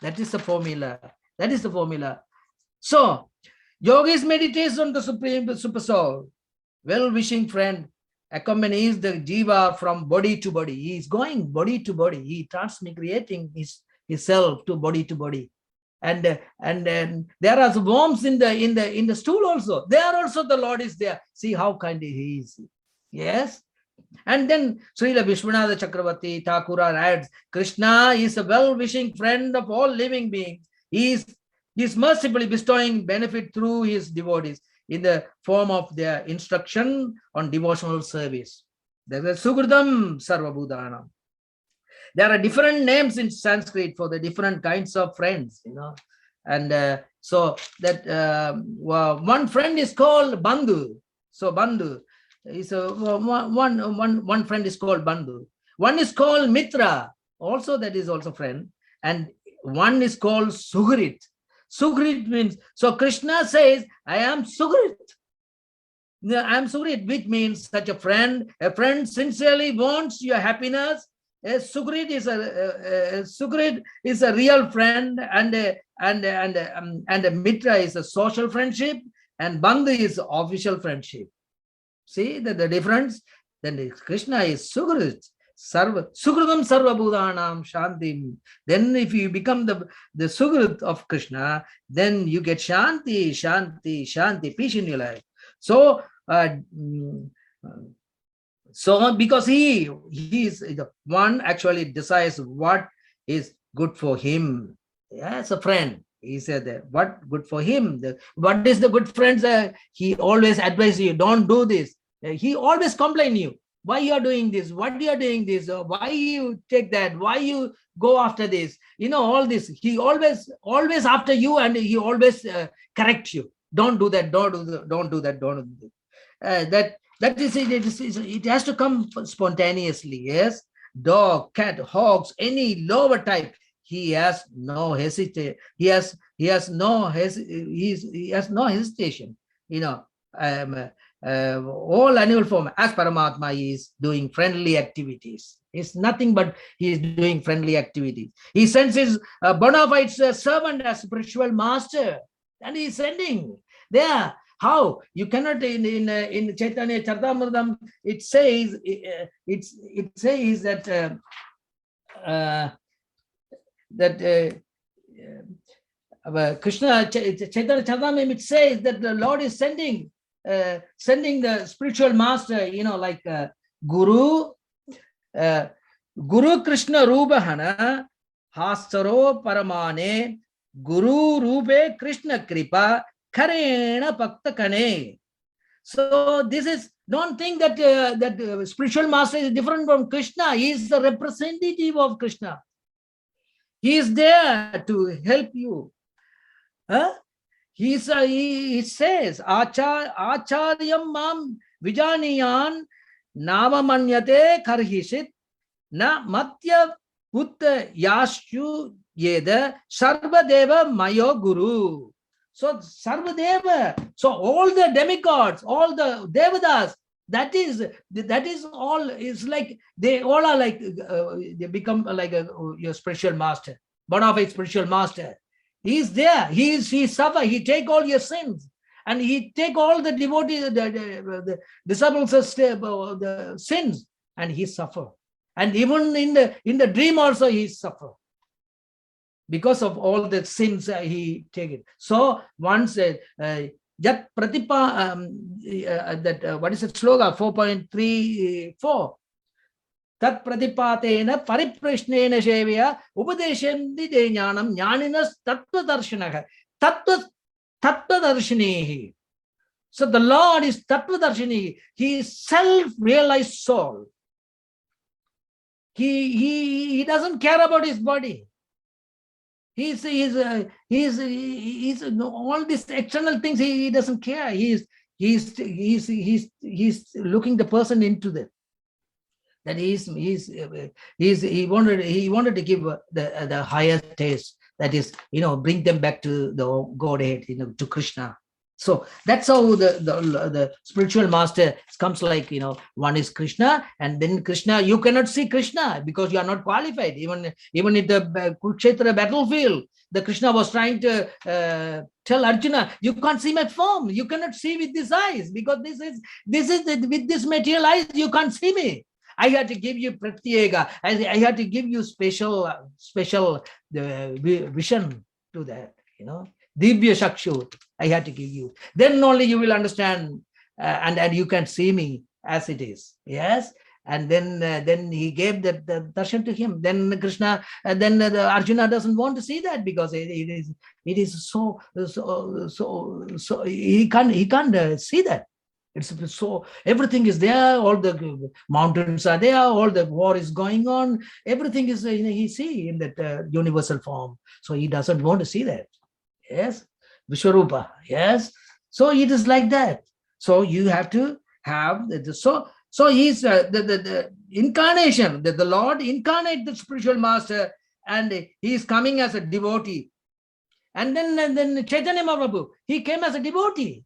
That is the formula. That is the formula. So, yogis meditation on the supreme super soul. Well-wishing friend accompanies the jiva from body to body. He is going body to body. He transmigrating his self to body to body. And there are worms in the stool also. There also the Lord is there. See how kind he is. Yes. And then Srila Vishwanatha Chakravarti Thakura adds, Krishna is a well-wishing friend of all living beings. He is mercifully bestowing benefit through his devotees. in the form of their instruction on devotional service. There is Sugridam Sarvabhutanam. There are different names in Sanskrit for the different kinds of friends, and so that one friend is called Bandhu. So Bandhu is one friend is called Bandhu. One is called Mitra, also that is also friend, and one is called Sugrit. Sugrit means, so Krishna says, I am Sugrit. I am Sugrit, which means such a friend sincerely wants your happiness. Sugrit is a real friend, and a Mitra is a social friendship, and Bandhu is official friendship. See the difference? Then Krishna is Sugrit. Sugritam Sarvabhutanam Shantim. Then if you become the Sugrit of Krishna, then you get Shanti, Shanti, Shanti, peace in your life. So, because he is the one actually decides what is good for him. As a friend, he said that what good for him. What is the good friends? He always advises you, don't do this. He always complain you. Why you are doing this? What you are doing this? Why you take that? Why you go after this? All this. He always after you, and he always corrects you. Don't do that. Don't do that. Don't do that. Don't do that. That is it has to come spontaneously. Yes, dog, cat, hogs, any lower type. He has no hesitation. He has no hesitation. All animal form as Paramatma is doing friendly activities. It's nothing but he is doing friendly activities. He sends his bona fide servant as spiritual master, and he is sending there. How you cannot in Chaitanya Charitamrita it says that Krishna Chaitanya Charitamrita it says that the Lord is sending the spiritual master, like Guru Krishna Rubahana Hastaro Paramane Guru Rube Krishna Kripa Karena Bhakta Kane. So this is, don't think that that spiritual master is different from Krishna. He is the representative of Krishna. He is there to help you. He says, Acharyam mam vijaniyan navamanyate karhishit na matya putta yashu yeda sarvadeva mayo guru. So Sarvadeva, so all the demigods, all the devadas, that is all, is like, they all are like, they become like your spiritual master, bona fide spiritual master. He is there, he suffer, he take all your sins, and he take all the devotees, the disciples' the sins, and he suffer. And even in the dream also he suffer. Because of all the sins he take it. So once Yat Pratipa, what is the slogan 4.34? Tat Pratipatena Pariprashnena Shevya Upadeshanti De Jnanam Jnaninas Tattva Darshanaha Tattva Darshanihi. So the Lord is Tattva Darshanihi. He is self-realized soul. He doesn't care about his body. He's all these external things. He doesn't care. He's looking the person into that. That he wanted to give the higher taste. That is, bring them back to the Godhead, to Krishna. So that's how the spiritual master comes, like, one is Krishna, and then Krishna, you cannot see Krishna because you are not qualified. Even in the Kurukshetra battlefield, the Krishna was trying to tell Arjuna, you can't see my form. You cannot see with these eyes, because this is with this material eyes, you can't see me. I had to give you pratyega. I had to give you special vision to that, Divya Shakshu, I had to give you. Then only you will understand, and you can see me as it is. Yes. And then he gave the darshan to him. Then Krishna, then the Arjuna doesn't want to see that because it is so he can't see that. It's so everything is there, all the mountains are there, all the war is going on, everything is he see in that universal form. So he doesn't want to see that. Yes, Vishwarupa. Yes, so it is like that. So you have to have so he's the incarnation, the Lord incarnate the spiritual master, and he is coming as a devotee. And then Chaitanya Mahaprabhu, he came as a devotee.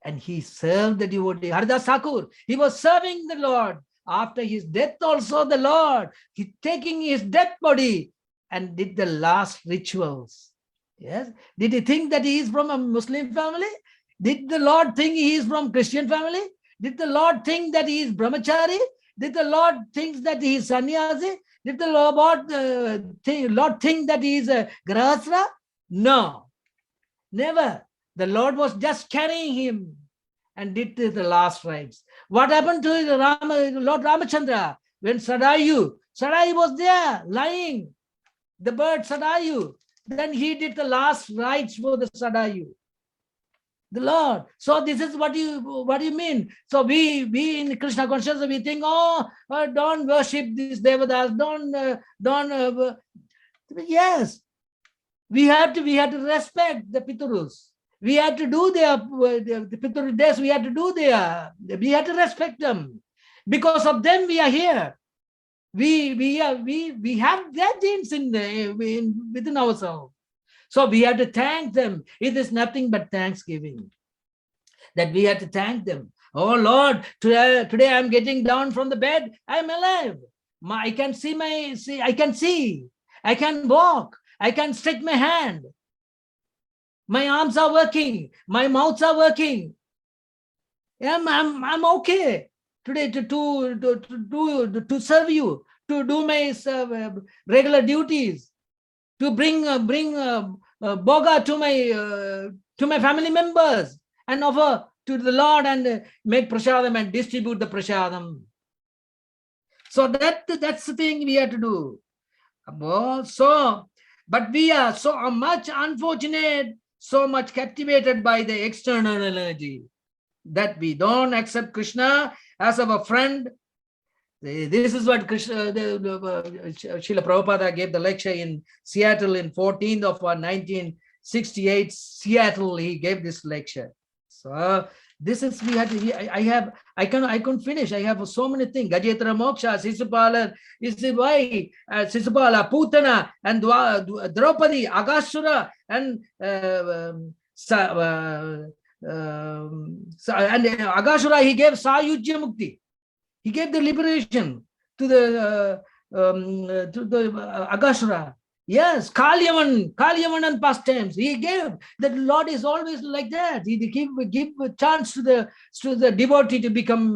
And he served the devotee. Haridas Thakur, he was serving the Lord. After his death also, the Lord, he taking his dead body and did the last rituals. Yes. Did he think that he is from a Muslim family? Did the Lord think he is from Christian family? Did the Lord think that he is brahmachari? Did the Lord think that he is sannyasi? Did the Lord think that he is a grahasra? No, never. The Lord was just carrying him and did the last rites. What happened to Lord Ramachandra when Sadayu was there lying, the bird Sadayu, then he did the last rites for the Sadayu, the Lord. So this is what you mean. So we in Krishna consciousness, we think, don't worship these devatas, don't. Yes, we have to respect the Piturus. We had to do the Pitur days, we had to respect them. Because of them, we are here. We have their genes within ourselves. So we have to thank them. It is nothing but thanksgiving. That we have to thank them. Oh Lord, today I'm getting down from the bed. I'm alive. I can see. I can walk. I can stretch my hand. My arms are working. My mouths are working. I'm okay today to serve you, to do my regular duties, to bring boga to my family members and offer to the Lord and make prasadam and distribute the prasadam. So that's the thing we have to do. But we are so much unfortunate, so much captivated by the external energy that we don't accept Krishna as our friend. This is what Krishna, Srila Prabhupada gave the lecture in Seattle in 14th of 1968. Seattle, he gave this lecture. So this is I can finish. I have so many things. Gajetra Moksha, Sisupala, Sisupala, Putana, and Draupadi, Agashura, and Agashura, he gave Sayujya Mukti. He gave the liberation to the Agashura. Yes, Kalyavan and pastimes. He gave. The Lord is always like that. He give a chance to the devotee to become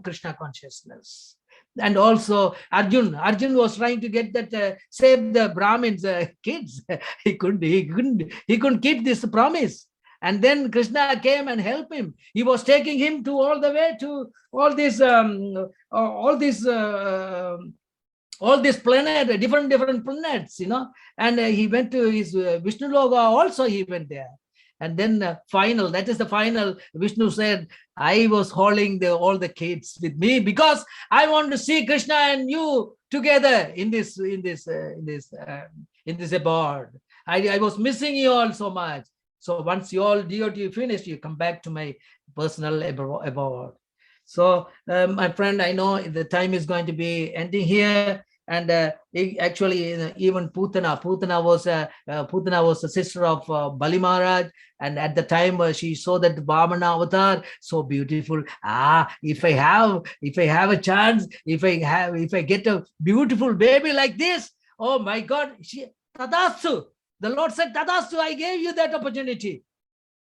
Krishna consciousness. And also Arjun was trying to get that save the Brahmins kids. He couldn't keep this promise. And then Krishna came and helped him. He was taking him to all the way to all these planet, different planets, and he went to his Vishnu Loka also, he went there. And then that is the final, Vishnu said, I was holding all the kids with me because I want to see Krishna and you together in this abode. I was missing you all so much. So once you all DOT finished, you come back to my personal abode. So my friend, I know the time is going to be ending here. And actually, even Putana was the sister of Bali Maharaj, and at the time she saw that Vamana avatar so beautiful. If I have a chance, if I get a beautiful baby like this, oh my God, Tadastu. The Lord said, Tadastu, I gave you that opportunity.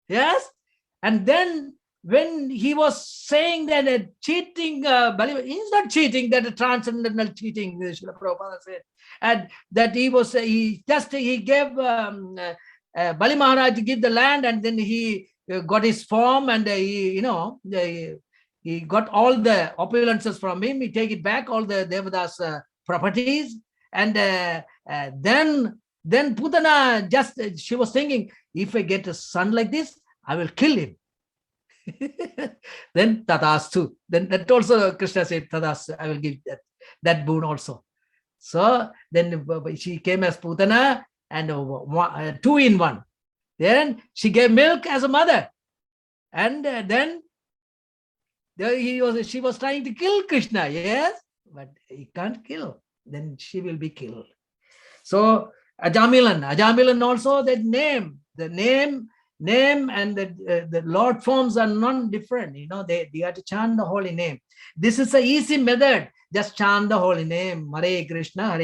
Yes, and then when he was saying that cheating, he's not cheating, that a transcendental cheating, Srila Prabhupada said, and that he gave Bali Maharaj to give the land, and then he got his form, and he he got all the opulences from him. He take it back, all the Devadas properties. And then Putana she was thinking, if I get a son like this, I will kill him. Then Tadastu. Then that also Krishna said, Tadastu, I will give that boon also. So then she came as Putana, and 2 in 1. Then she gave milk as a mother. And then she was trying to kill Krishna, yes, but he can't kill. Then she will be killed. So Ajamilan also, that name, the name and the Lord forms are non-different. They have to chant the holy name. This is an easy method. Just chant the holy name. Hare Krishna,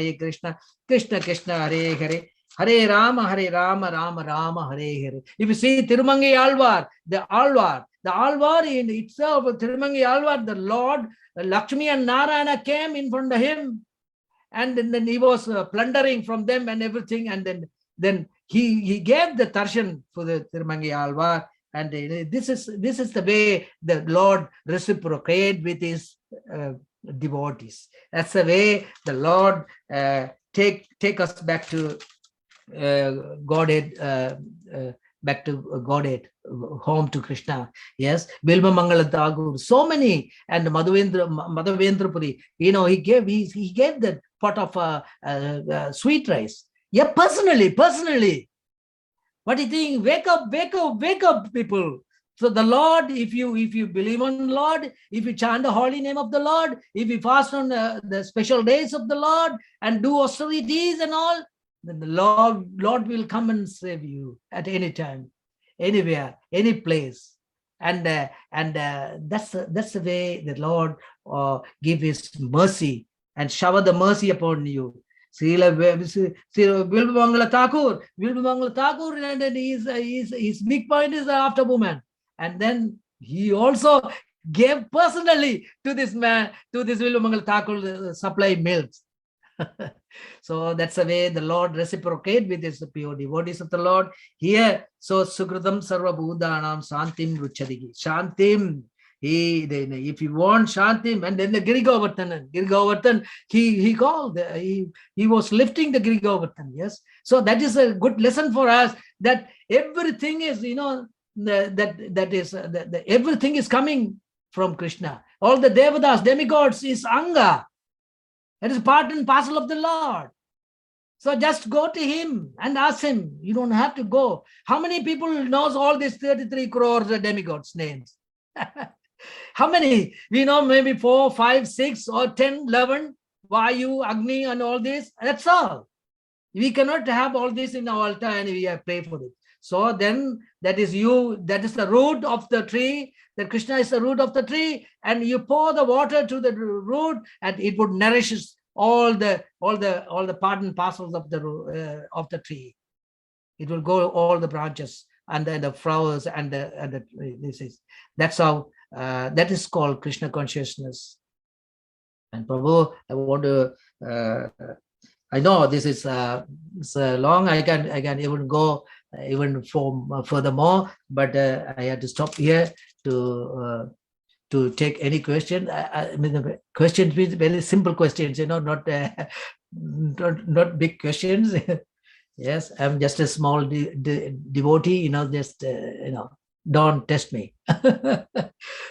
Krishna Krishna, Hare Hare. Hare Rama, Rama Rama, Hare Hare. If you see Tirumangi Alvar, the Alvar in itself, Tirumangi Alvar, the Lord, Lakshmi and Narayana came in front of him, and then he was plundering from them and everything, and then he gave the darshan for the Tirumangi Alvar, and this is the way the Lord reciprocate with his devotees. That's the way the Lord take us back to Godhead, back to Godhead, home to Krishna. Yes, Bilba Mangala Thakur, so many, and Madhavendrapuri, he gave the pot of sweet rice. Yeah, personally. What do you think? Wake up, people. So the Lord, if you believe on the Lord, if you chant the holy name of the Lord, if you fast on the special days of the Lord and do austerities and all, then the Lord will come and save you at any time, anywhere, any place. And that's the way the Lord give his mercy and shower the mercy upon you. Bilbamangala Thakur, and then his big point is after woman. And then he also gave personally to this man, to this Bilbamangala Thakur, supply milks. So that's the way the Lord reciprocate with his pure devotees of the Lord. Here, so Sukritam Sarva Bhudanam Shantim Ruchadigi. Shantim. If you want Shantim, and then the Girigovardhan, he called, he was lifting the Girigovardhan, yes. So that is a good lesson for us, that everything is, everything is coming from Krishna. All the Devadas, demigods is Anga. That is part and parcel of the Lord. So just go to him and ask him. You don't have to go. How many people knows all these 33 crores demigods names? How many? We know maybe 4, 5, 6 or 10, 11, Vayu, Agni and all this. That's all. We cannot have all this in our altar and we pray for it. So then that is the root of the tree, that Krishna is the root of the tree, and you pour the water to the root and it would nourish all the part and parcels of the tree. It will go all the branches and then the flowers and that's how that is called Krishna consciousness. And Prabhu, I want to I know this is long. I can even go even furthermore, but I had to stop here to take any question. I mean, the questions means very simple questions, not big questions. Yes, I'm just a small devotee, just don't test me.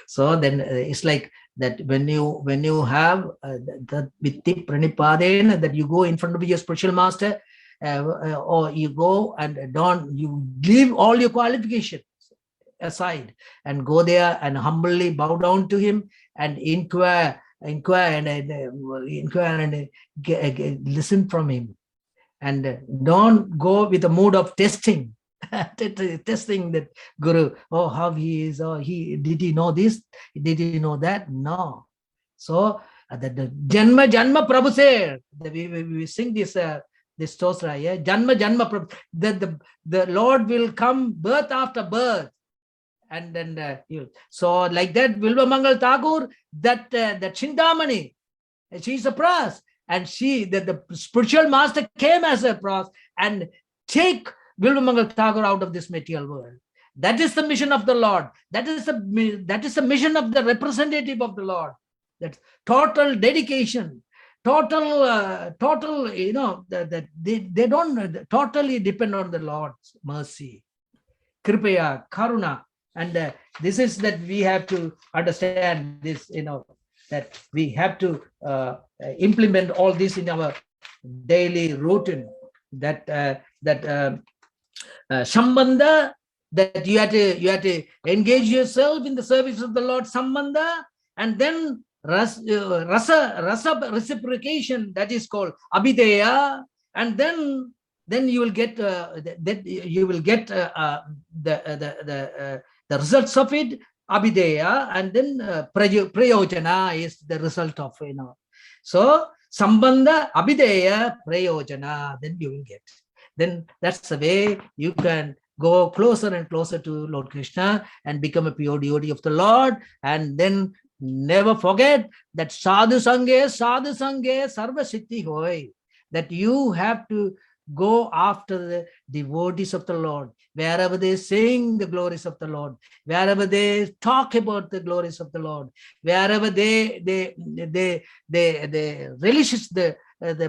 So then it's like that when you have the Vitti Pranipadena, that you go in front of your spiritual master, or you go and you leave all your qualifications aside and go there and humbly bow down to him and inquire and listen from him, and don't go with a mood of testing. Testing that Guru, how he is, did he know this, did he know that? No. So the Janma Prabhu said, we sing this Stostra, yeah, Janma Prabhu, that the Lord will come birth after birth, and then so like that Bilba Mangal Thakur, that Chintamani, she's a pras, and the spiritual master came as a pras and take Bilba Mangal Thakur out of this material world That is the mission of the Lord. That is the mission of the representative of the Lord. That's total dedication, total, that they don't totally depend on the Lord's mercy, kripaya, karuna. And this is that we have to understand this, that we have to implement all this in our daily routine. That sambandha, that you have to engage yourself in the service of the Lord, sambandha, and then rasa reciprocation, that is called abhideya, and then you will get the results of it, abhideya, and then prayojana is the result of, so sambandha, abhideya, prayojana, then you will get. Then that's the way you can go closer and closer to Lord Krishna and become a pure devotee of the Lord. And then never forget that sadhu sange sarva siddhi hoy, that you have to go after the devotees of the Lord, wherever they sing the glories of the Lord, wherever they talk about the glories of the Lord, wherever they relish the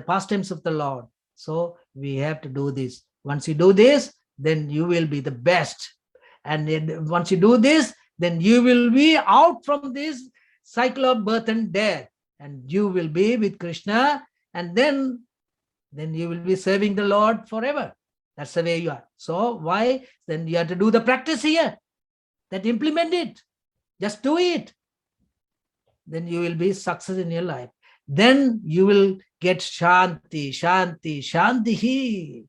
pastimes of the Lord. So we have to do this. Once you do this, then you will be the best. And then once you do this, then you will be out from this cycle of birth and death, and you will be with Krishna, and then you will be serving the Lord forever. That's the way you are. So why? Then you have to do the practice here, that implement it. Just do it. Then you will be success in your life. Then you will get shanti, shanti, shanti.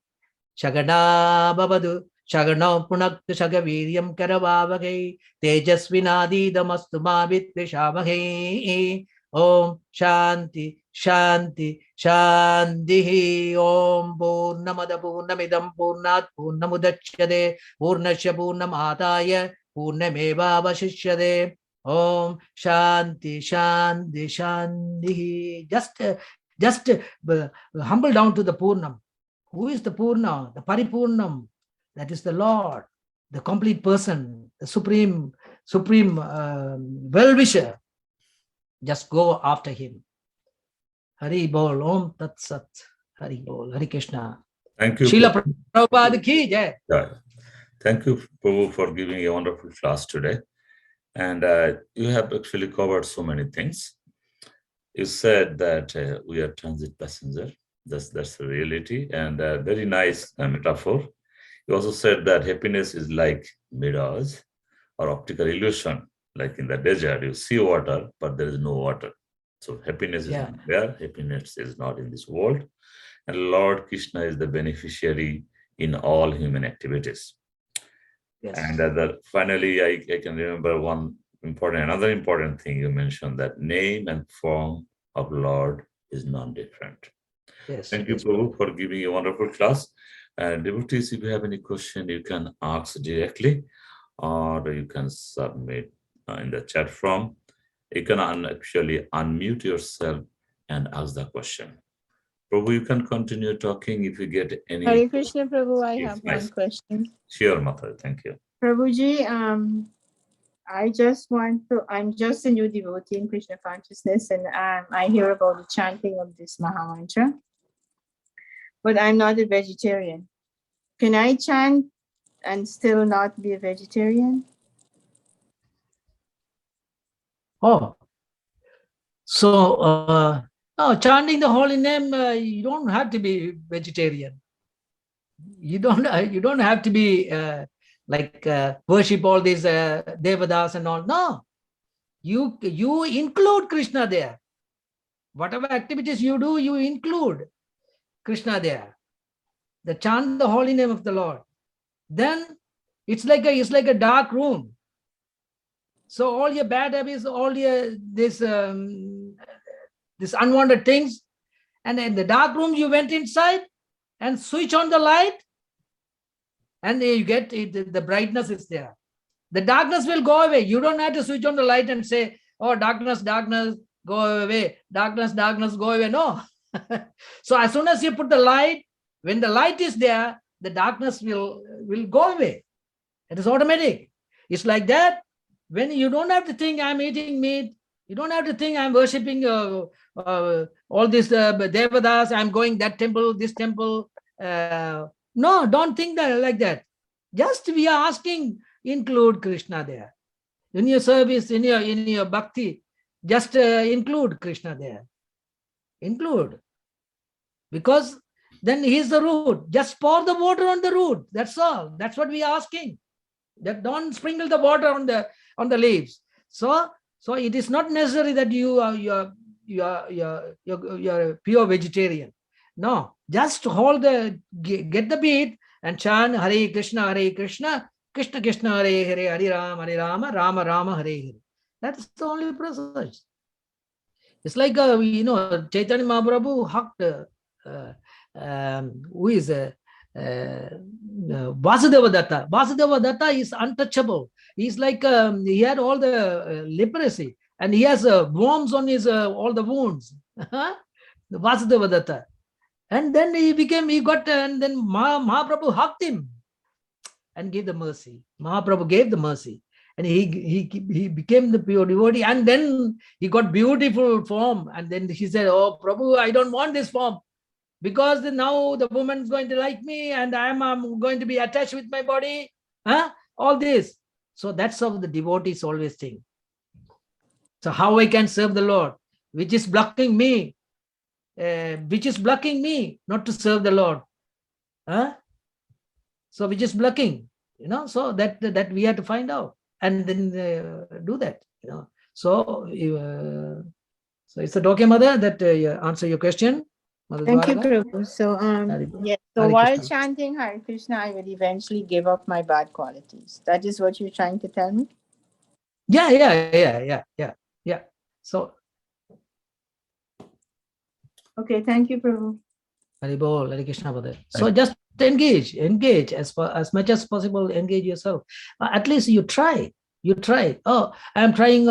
Shagana babadu, shagana punakta shagaviryam karavavage, tejasvinadi damastu mavit vishavage. Om shanti, shanti, shanti. Om purnamada purnamidam purnat purnamudachyade, purnasya purnamataya, purnameva vashishyade. Om shanti, shanti, shanti. Just humble down to the Purnam. Who is the Purna? The Paripurnam. That is the Lord, the complete person, the supreme well-wisher. Just go after him. Hari Bol, Om Tat Sat, Hari Bol, Hari Krishna. Thank you. Srila Prabhupada ki jai. Thank you, Prabhu, for giving a wonderful class today. And you have actually covered so many things. You said that we are transit passenger. That's the reality, and very nice metaphor. You also said that happiness is like mirage or optical illusion. Like in the desert, you see water, but there is no water. So happiness is not there. Happiness is not in this world. And Lord Krishna is the beneficiary in all human activities. Yes. And finally, I can remember another important thing you mentioned, that name and form of Lord is non-different. Yes. Thank you, Prabhu, for giving a wonderful class. And devotees, if you have any question, you can ask directly, or you can submit in the chat form. You can actually unmute yourself and ask the question. Prabhu, you can continue talking if you get any. Hare Krishna, Prabhu, I have one question. Sure, Mata, thank you. Prabhuji, I'm just a new devotee in Krishna consciousness, and I hear about the chanting of this Mahamantra, but I'm not a vegetarian. Can I chant and still not be a vegetarian? Oh, so no, chanting the holy name, you don't have to be vegetarian. You don't have to be worship all these devadas and all. No, you include Krishna there. Whatever activities you do, you include Krishna there. The chant the holy name of the Lord. Then it's like a dark room. So all your bad habits, all your this unwanted things, and in the dark room you went inside and switch on the light, and you get it, the brightness is there. The darkness will go away. You don't have to switch on the light and say, oh, darkness, darkness, go away. Darkness, darkness, go away. No. So as soon as you put the light, when the light is there, the darkness will go away. It is automatic. It's like that. When you don't have to think I'm eating meat, you don't have to think I'm worshipping all these devadas, I'm going that temple, this temple. No, don't think that like that. Just we are asking, include Krishna there. In your service, in your bhakti, just include Krishna there. Include. Because then he is the root. Just pour the water on the root. That's all. That's what we are asking. That don't sprinkle the water on the leaves. So it is not necessary that you are a pure vegetarian. No, just get the beat and chant Hare Krishna, Krishna Krishna, Hare Hare, Hare Rama, Rama Rama, Hare Hare. That's the only process. It's like Chaitanya Mahaprabhu hugged who is Vasudeva Datta. Vasudeva Datta is untouchable. He's like he had all the leprosy, and he has worms on his all the wounds. Vasudeva Datta, and then and then Mahaprabhu hugged him and gave the mercy. Mahaprabhu gave the mercy, and he became the pure devotee, and then he got beautiful form, and then he said, "Oh Prabhu, I don't want this form, because now the woman's going to like me, and I'm going to be attached with my body." All this. So that's how the devotees always think. So how I can serve the Lord, which is blocking me, not to serve the Lord. So which is blocking, so that we have to find out and then do that, So it's okay, Mother, that answer your question. Thank you, Prabhu. So while chanting Hare Krishna, I will eventually give up my bad qualities. That is what you're trying to tell me? Yeah. So okay, thank you, Prabhu. Haribol, Hare Krishna, Mother. So just engage as much as possible. Engage yourself. At least you try. Oh, I'm trying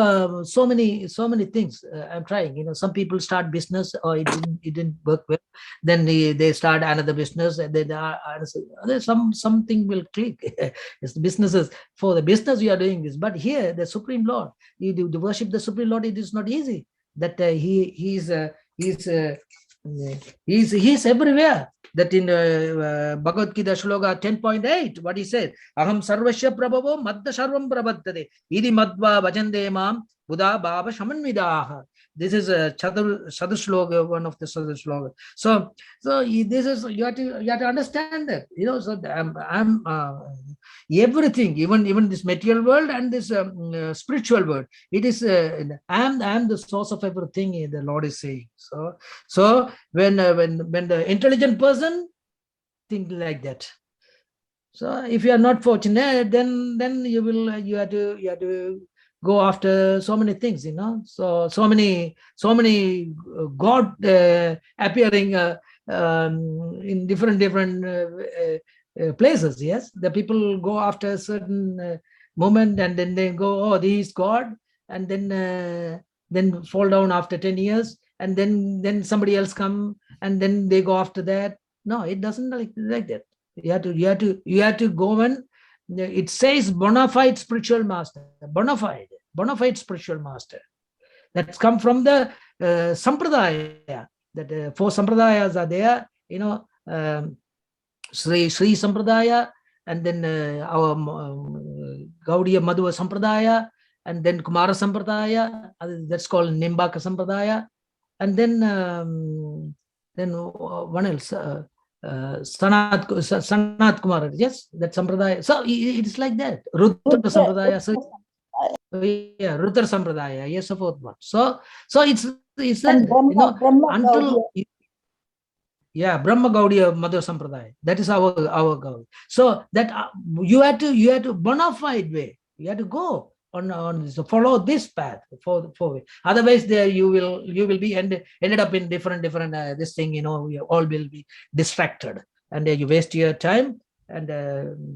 so many things. I'm trying. Some people start business, or it didn't work well. Then they start another business, and then something will click. It's businesses. For the business we are doing this, but here the Supreme Lord, you do to worship the Supreme Lord. It is not easy. That he's everywhere. That in Bhagavad Gita Shloka 10.8, what he said, Aham Sarvasya Prabhavo Madda Sarvam Prabhattade Idi Madhva Bhajande Mam Buddha Bhava Shamanvidaha. This is a Sadhu Shloka, one of the Sadhu Shloka. So this is, you have to understand that, so I'm everything, even this material world and this spiritual world, it is I'm the source of everything, the Lord is saying. So when the intelligent person think like that, so if you are not fortunate, then you have to go after so many things, so many God appearing in different places. Yes, the people go after a certain moment, and then they go, oh, he is God, and then fall down after 10 years, and then somebody else come, and then they go after that. No, it doesn't like that. You have to go and it says bona fide spiritual master, bona fide spiritual master. That's come from the sampradaya. That 4 sampradayas are there, Sri Sampradaya, and then our Gaudiya Madhva Sampradaya, and then Kumara Sampradaya, that's called Nimbaka Sampradaya, and then one else, Sanat Kumara, yes, that Sampradaya. So it's like that. Rudra Sampradaya. So yeah, Rudra Sampradaya, yes, the 4th one. So it's that, until Brahma Gaudiya Madhva Sampradaya. That is our Gaudiya. So that you have to bona fide way. You have to go on follow this path for way. Otherwise, there you will be ended up in different this thing. We all will be distracted, and you waste your time and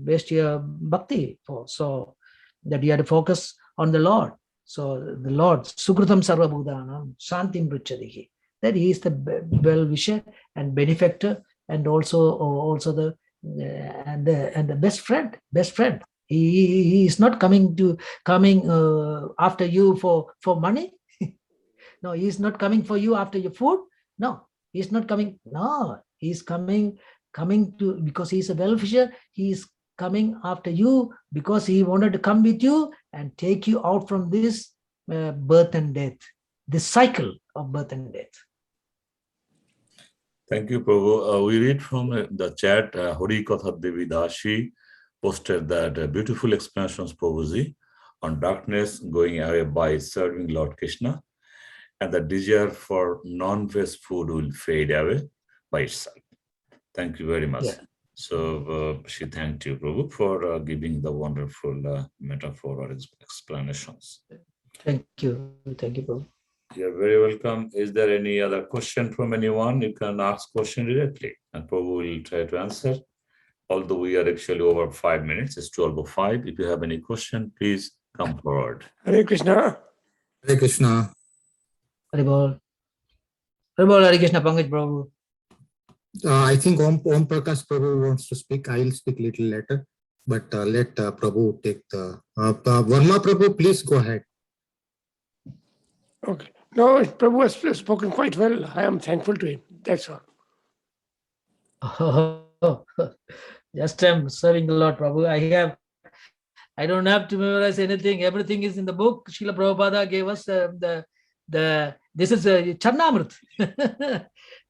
waste your bhakti for. So that you have to focus on the Lord. So the Lord, Sukritam Sarva Bhudanam Shantim Pruchadihi. That he is the well-wisher and benefactor, and also the best friend. He is not coming after you for money. No, he is not coming for you after your food. No, he is not coming. No, he is coming to, because he is a well-wisher. He is coming after you because he wanted to come with you and take you out from this birth and death, this cycle of birth and death. Thank you, Prabhu. We read from the chat, Hori Katha Devi Dashi posted that beautiful explanations, Prabhuji, on darkness going away by serving Lord Krishna, and the desire for non-veg food will fade away by itself. Thank you very much. Yeah. So she thanked you, Prabhu, for giving the wonderful metaphor or explanations. Thank you, Prabhu. You're very welcome. Is there any other question from anyone? You can ask question directly, and Prabhu will try to answer. Although we are actually over 5 minutes, it's 12:05. If you have any question, please come forward. Hare Krishna. Hare Krishna. Haribol. Haribol, Hare Krishna, Pankaj Prabhu. I think Om Prakash Prabhu wants to speak. I will speak little later, but let Prabhu take the... Varma Prabhu, please go ahead. Okay. No, Prabhu has spoken quite well. I am thankful to him. That's all. Oh, just I'm serving the Lord, Prabhu. I don't have to memorize anything. Everything is in the book. Srila Prabhupada gave us this is a Charnamrit.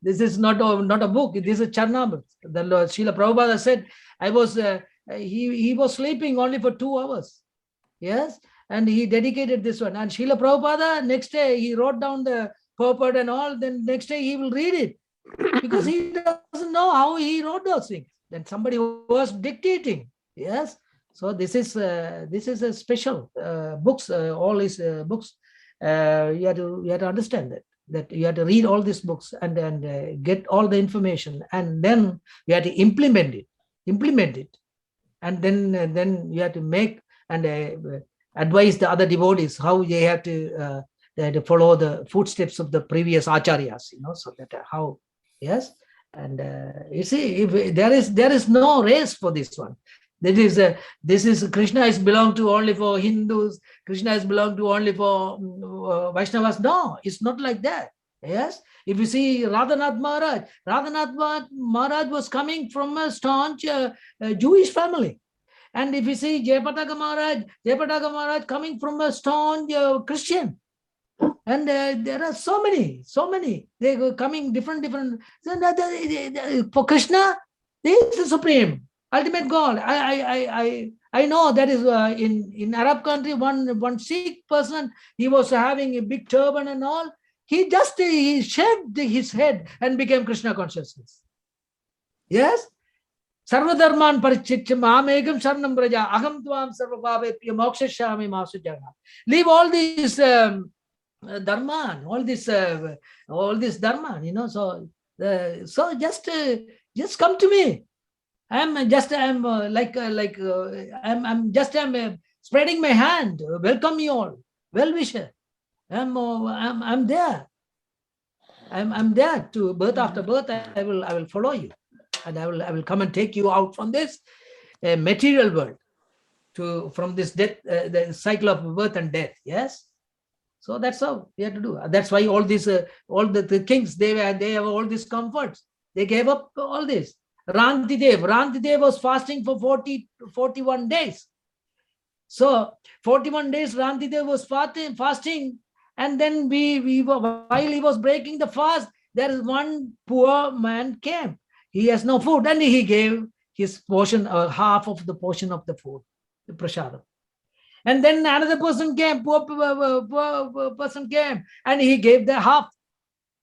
This is not a book. This is Charnamrit. The Lord Srila Prabhupada said, he was sleeping only for 2 hours. Yes. And he dedicated this one. And Srila Prabhupada, next day, he wrote down the purport and all. Then next day, he will read it. Because he doesn't know how he wrote those things. Then somebody was dictating. Yes. So this is a special books. All these books. You have to understand that you have to read all these books and get all the information, and then you have to implement it, and then you have to make and advise the other devotees how they have to follow the footsteps of the previous acharyas. So that how. Yes, and you see, if there is no race for this one. This is Krishna is belong to only for Hindus. Krishna is belong to only for Vaishnavas. No, it's not like that. Yes, if you see Radhanath Maharaj was coming from a staunch Jewish family, and if you see Jayapataka Maharaj coming from a staunch Christian. And there are so many. They go coming different. For Krishna, he is the supreme, ultimate God. I know that is in Arab country. One Sikh person, he was having a big turban and all. He shaved his head and became Krishna consciousness. Yes. Sarvadharman parichityam amegam sarnam braja aham tvam sarvabhavepya mokshashami masujaga. Leave all these dharma, all this dharma, so just come to me. I'm spreading my hand, welcome you all, well wisher. I'm there. I'm there to birth after birth. I will follow you, and I will come and take you out from this material world from this death, the cycle of birth and death. Yes. So that's how we have to do. That's why all these, all the kings, they have all these comforts. They gave up all this. Rantidev was fasting for 41 days. So 41 days Rantidev was fasting, and then while he was breaking the fast, there is one poor man came. He has no food, and he gave his portion, half of the portion of the food, the prasadam. And then another person came, poor person came, and he gave the half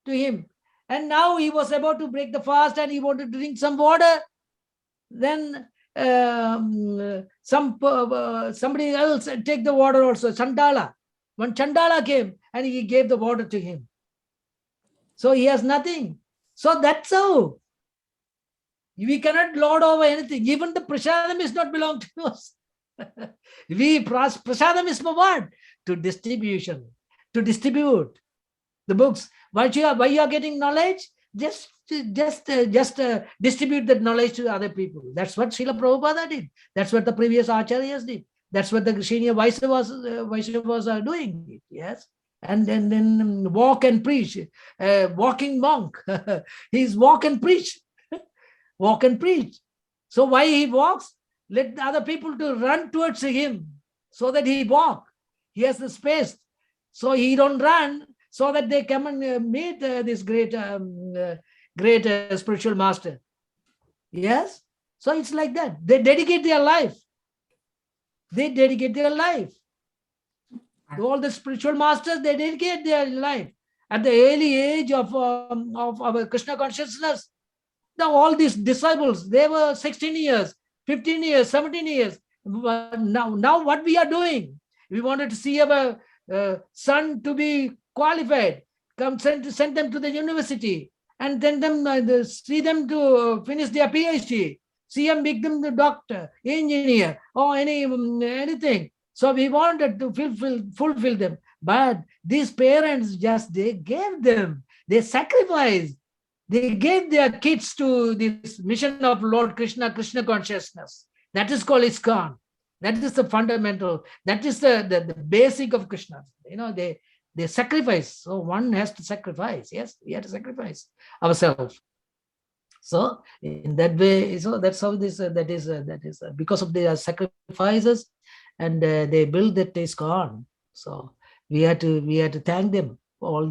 to him. And now he was about to break the fast, and he wanted to drink some water. Then somebody else take the water also, Chandala. One Chandala came, and he gave the water to him. So he has nothing. So that's how. We cannot lord over anything. Even the prasadam is not belong to us. Prasadam is for what? To distribute the books. Why you are getting knowledge? Just distribute that knowledge to other people. That's what Srila Prabhupada did. That's what the previous acharyas did. That's what the senior Vaishnavas are doing. Yes. And then walk and preach. Walking monk. He's walk and preach. Walk and preach. So why he walks? Let the other people to run towards him so that he walk. He has the space. So he don't run, so that they come and meet this great spiritual master. Yes. So it's like that. They dedicate their life. They dedicate their life. All the spiritual masters, they dedicate their life. At the early age of our Krishna consciousness, now all these disciples, they were 16 years, 15 years, 17 years. Now what we are doing? We wanted to see our son to be qualified, send them to the university, and then see them to finish their PhD, see them become the doctor, engineer, or anything. So we wanted to fulfill them. But these parents they gave them, they sacrificed. They gave their kids to this mission of Lord Krishna, Krishna consciousness. That is called ISKCON. That is the fundamental. That is the basic of Krishna. They sacrifice. So one has to sacrifice. Yes, we have to sacrifice ourselves. So in that way, so that's how this that is because of their sacrifices, and they build that ISKCON. So we had to thank them for all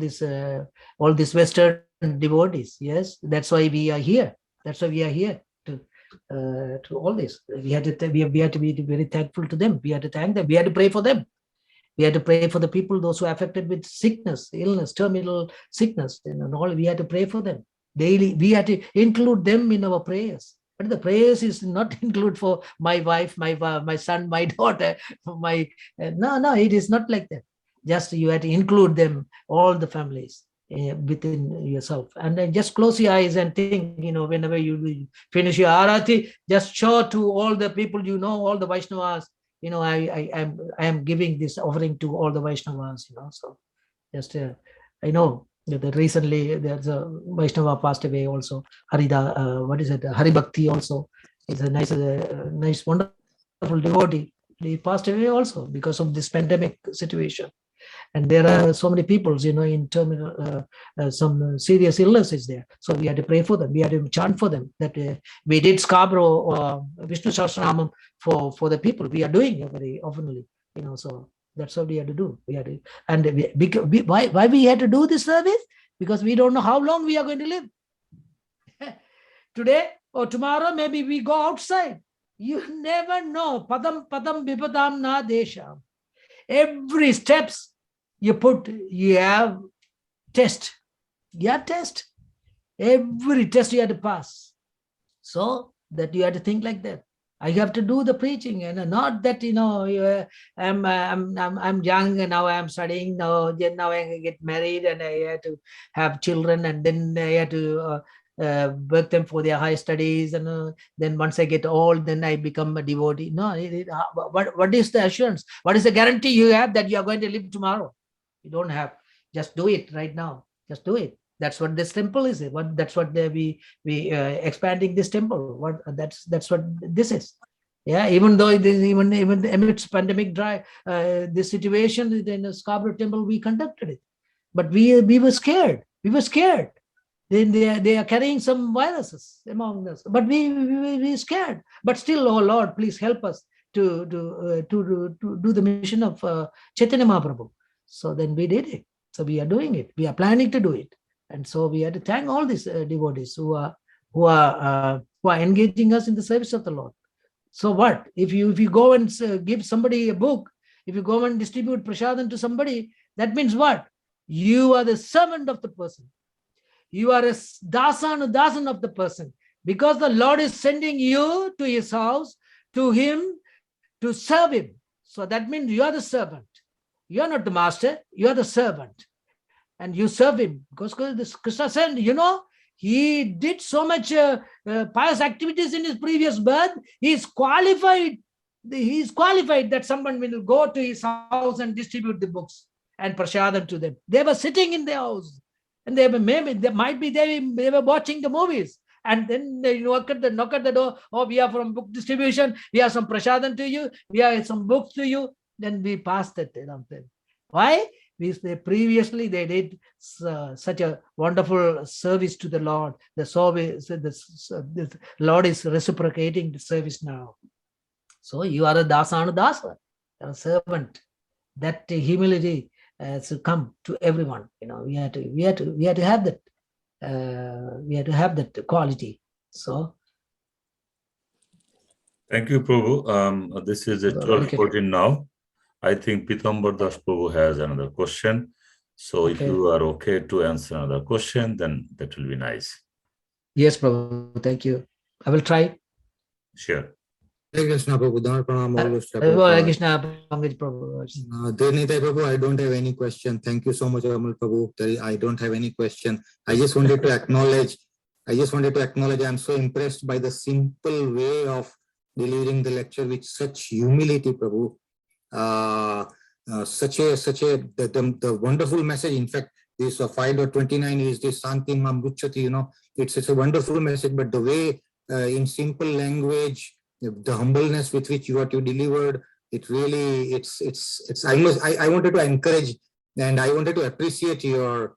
this Western devotees. Yes, that's why we are here. That's why we are here to all this. We had to be very thankful to them. We had to thank them. We had to pray for them. We had to pray for the people, those who are affected with sickness, illness, terminal sickness, and all. We had to pray for them daily. We had to include them in our prayers. But the prayers is not include for my wife, my son, my daughter, no, it is not like that. Just you had to include them, all the families within yourself, and then just close your eyes and think. Whenever you finish your arati, just show to all the people, all the Vaishnavas. I am giving this offering to all the Vaishnavas. So just I know that recently there's a Vaishnava passed away also. Hari Bhakti also is a nice, wonderful devotee. He passed away also because of this pandemic situation. And there are so many people, in terminal, some serious illness is there. So we had to pray for them. We had to chant for them. That we did Scarborough Vishnu Sahasranamam for the people. We are doing it very oftenly, So that's what we had to do. We had to, and why we had to do this service? Because we don't know how long we are going to live. Today or tomorrow, maybe we go outside. You never know. Padam vipadam na desha. Every steps you put, you have test. You have test. Every test you have to pass. So that you have to think like that. I have to do the preaching, and not that I'm young and now I'm studying. Now I get married and I have to have children, and then I have to work them for their high studies, and then once I get old, then I become a devotee. No, what is the assurance? What is the guarantee you have that you are going to live tomorrow? You don't have. Just do it right now. Just do it. That's what this temple is. That's what we expanding this temple. That's what this is. Yeah, even though even amidst pandemic this situation in the Scarborough temple, we conducted it, but we were scared. We were scared. They are carrying some viruses among us, but we scared. But still, oh Lord, please help us to do the mission of Chaitanya Mahaprabhu. So then we did it. So we are doing it. We are planning to do it. And so we had to thank all these devotees who are engaging us in the service of the Lord. So what if you go and give somebody a book, if you go and distribute prasadam to somebody, that means what? You are the servant of the person. You are a dasan of the person, because the Lord is sending you to his house, to him, to serve him. So that means you are the servant. You are not the master. You are the servant. And you serve him, because Krishna said, he did so much pious activities in his previous birth. He is qualified. He is qualified that someone will go to his house and distribute the books and prasadam to them. They were sitting in their house. And maybe they might be they were watching the movies. And then they knock at the door. Oh, we are from book distribution. We have some prasadam to you. We have some books to you. Then we passed it. Why? Previously they did such a wonderful service to the Lord. The service, the Lord is reciprocating the service now. So you are a dasana dasa, a servant. That humility has come to everyone. We have to have that. We have to have that quality. So. Thank you, Prabhu. This is 12:14 now. I think Pitambar Das Prabhu has another question. So if you are okay to answer another question, then that will be nice. Yes, Prabhu. Thank you. I will try. Sure. Hare Krishna Prabhu. Hare Krishna Prabhu. Dhiranitai Prabhu, I don't have any question. Thank you so much, Amal Prabhu. I don't have any question. I just wanted to acknowledge. I'm so impressed by the simple way of delivering the lecture with such humility, Prabhu. The wonderful message. In fact, this 5.29 is this Santi Mamruchati, it's such a wonderful message, but the way in simple language, the humbleness with which what you delivered, it really, I wanted to encourage and I wanted to appreciate your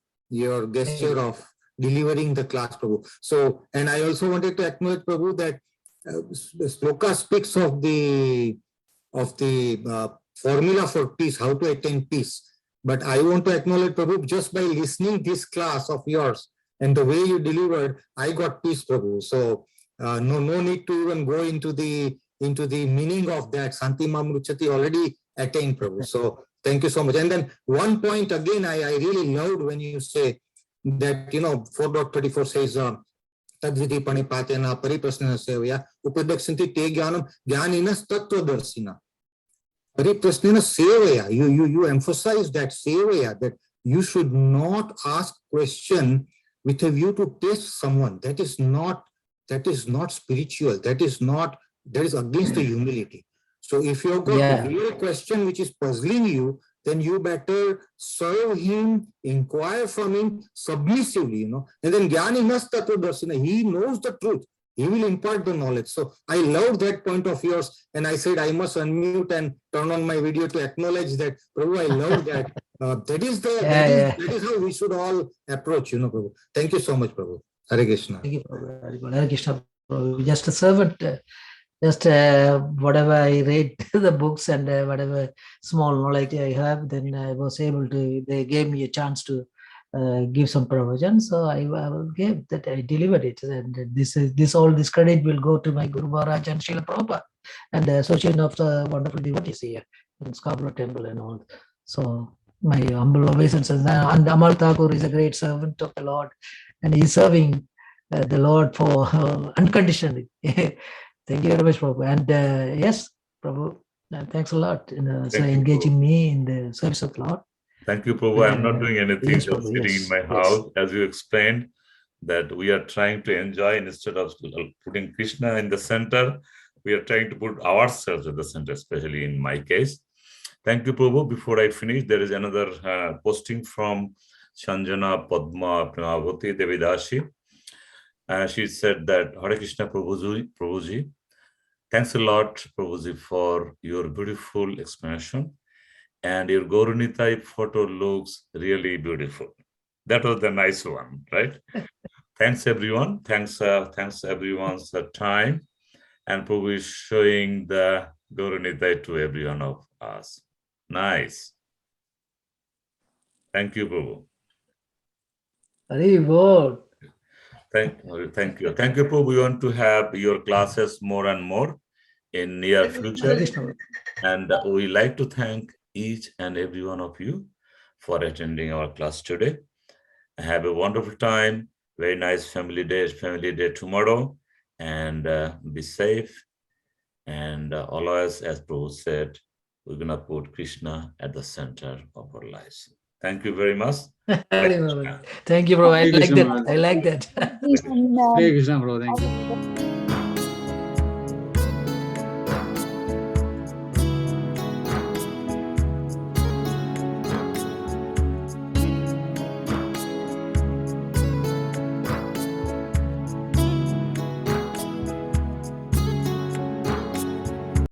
gesture of delivering the class, Prabhu. So, and I also wanted to acknowledge, Prabhu, that the sloka speaks of the formula for peace, how to attain peace. But I want to acknowledge, Prabhu, just by listening this class of yours and the way you delivered, I got peace, Prabhu. So no need to even go into the meaning of that. Santi Mamruchati already attained, Prabhu. So thank you so much. And then one point again, I really loved when you say that, 4.34 says, Tadvidi Panipatena Pariprasnana Sevaya Upadaksanti Te Gyanam Gyaninas Tattvadarshina. Pariprasnana Sevaya. You emphasize that Sevaya, that you should not ask question with a view to test someone. That is not spiritual. That is against the humility. So if you've got a real question which is puzzling you, then you better serve him, inquire from him submissively, And then Jnani Nastato Darsina, he knows the truth. He will impart the knowledge. So I love that point of yours. And I said, I must unmute and turn on my video to acknowledge that. Prabhu, I love that. That is how we should all approach, Prabhu. Thank you so much, Prabhu. Hare Krishna. Thank you, Prabhu. Hare Krishna, Prabhu. Just a servant. Just whatever I read the books and whatever small knowledge I have, then I was able to, they gave me a chance to give some provision. So I will give that, I delivered it. And all this credit will go to my Guru Maharaj and Srila Prabhupada and the association of the wonderful devotees here in Scarborough Temple and all. So my humble obeisances. And Amal Thakur is a great servant of the Lord and he's serving the Lord for unconditionally. Thank you very much, Prabhu. And yes, Prabhu, thanks a lot for engaging me in the service of the Lord. Thank you, Prabhu. I'm not doing anything, yes, just Prabhu, sitting in my house, as you explained, that we are trying to enjoy instead of putting Krishna in the center. We are trying to put ourselves at the center, especially in my case. Thank you, Prabhu. Before I finish, there is another posting from Sanjana Padma Primavati Devidashi. She said that, Hare Krishna Prabhuji, thanks a lot, Prabhuji, for your beautiful explanation. And your Dhiranitai photo looks really beautiful. That was the nice one, right? Thanks, everyone. Thanks everyone's time. And Prabhu is showing the Dhiranitai to every one of us. Nice. Thank you, Prabhu. Very good. Thank you. Thank you, Prabhu. We want to have your classes more and more in near future. And we like to thank each and every one of you for attending our class today. Have a wonderful time. Very nice family day tomorrow. And be safe. And always, as Prabhu said, we're going to put Krishna at the center of our lives. Thank you very much. Thank you, bro. I like that. Hare Krishna, bro. Thank you.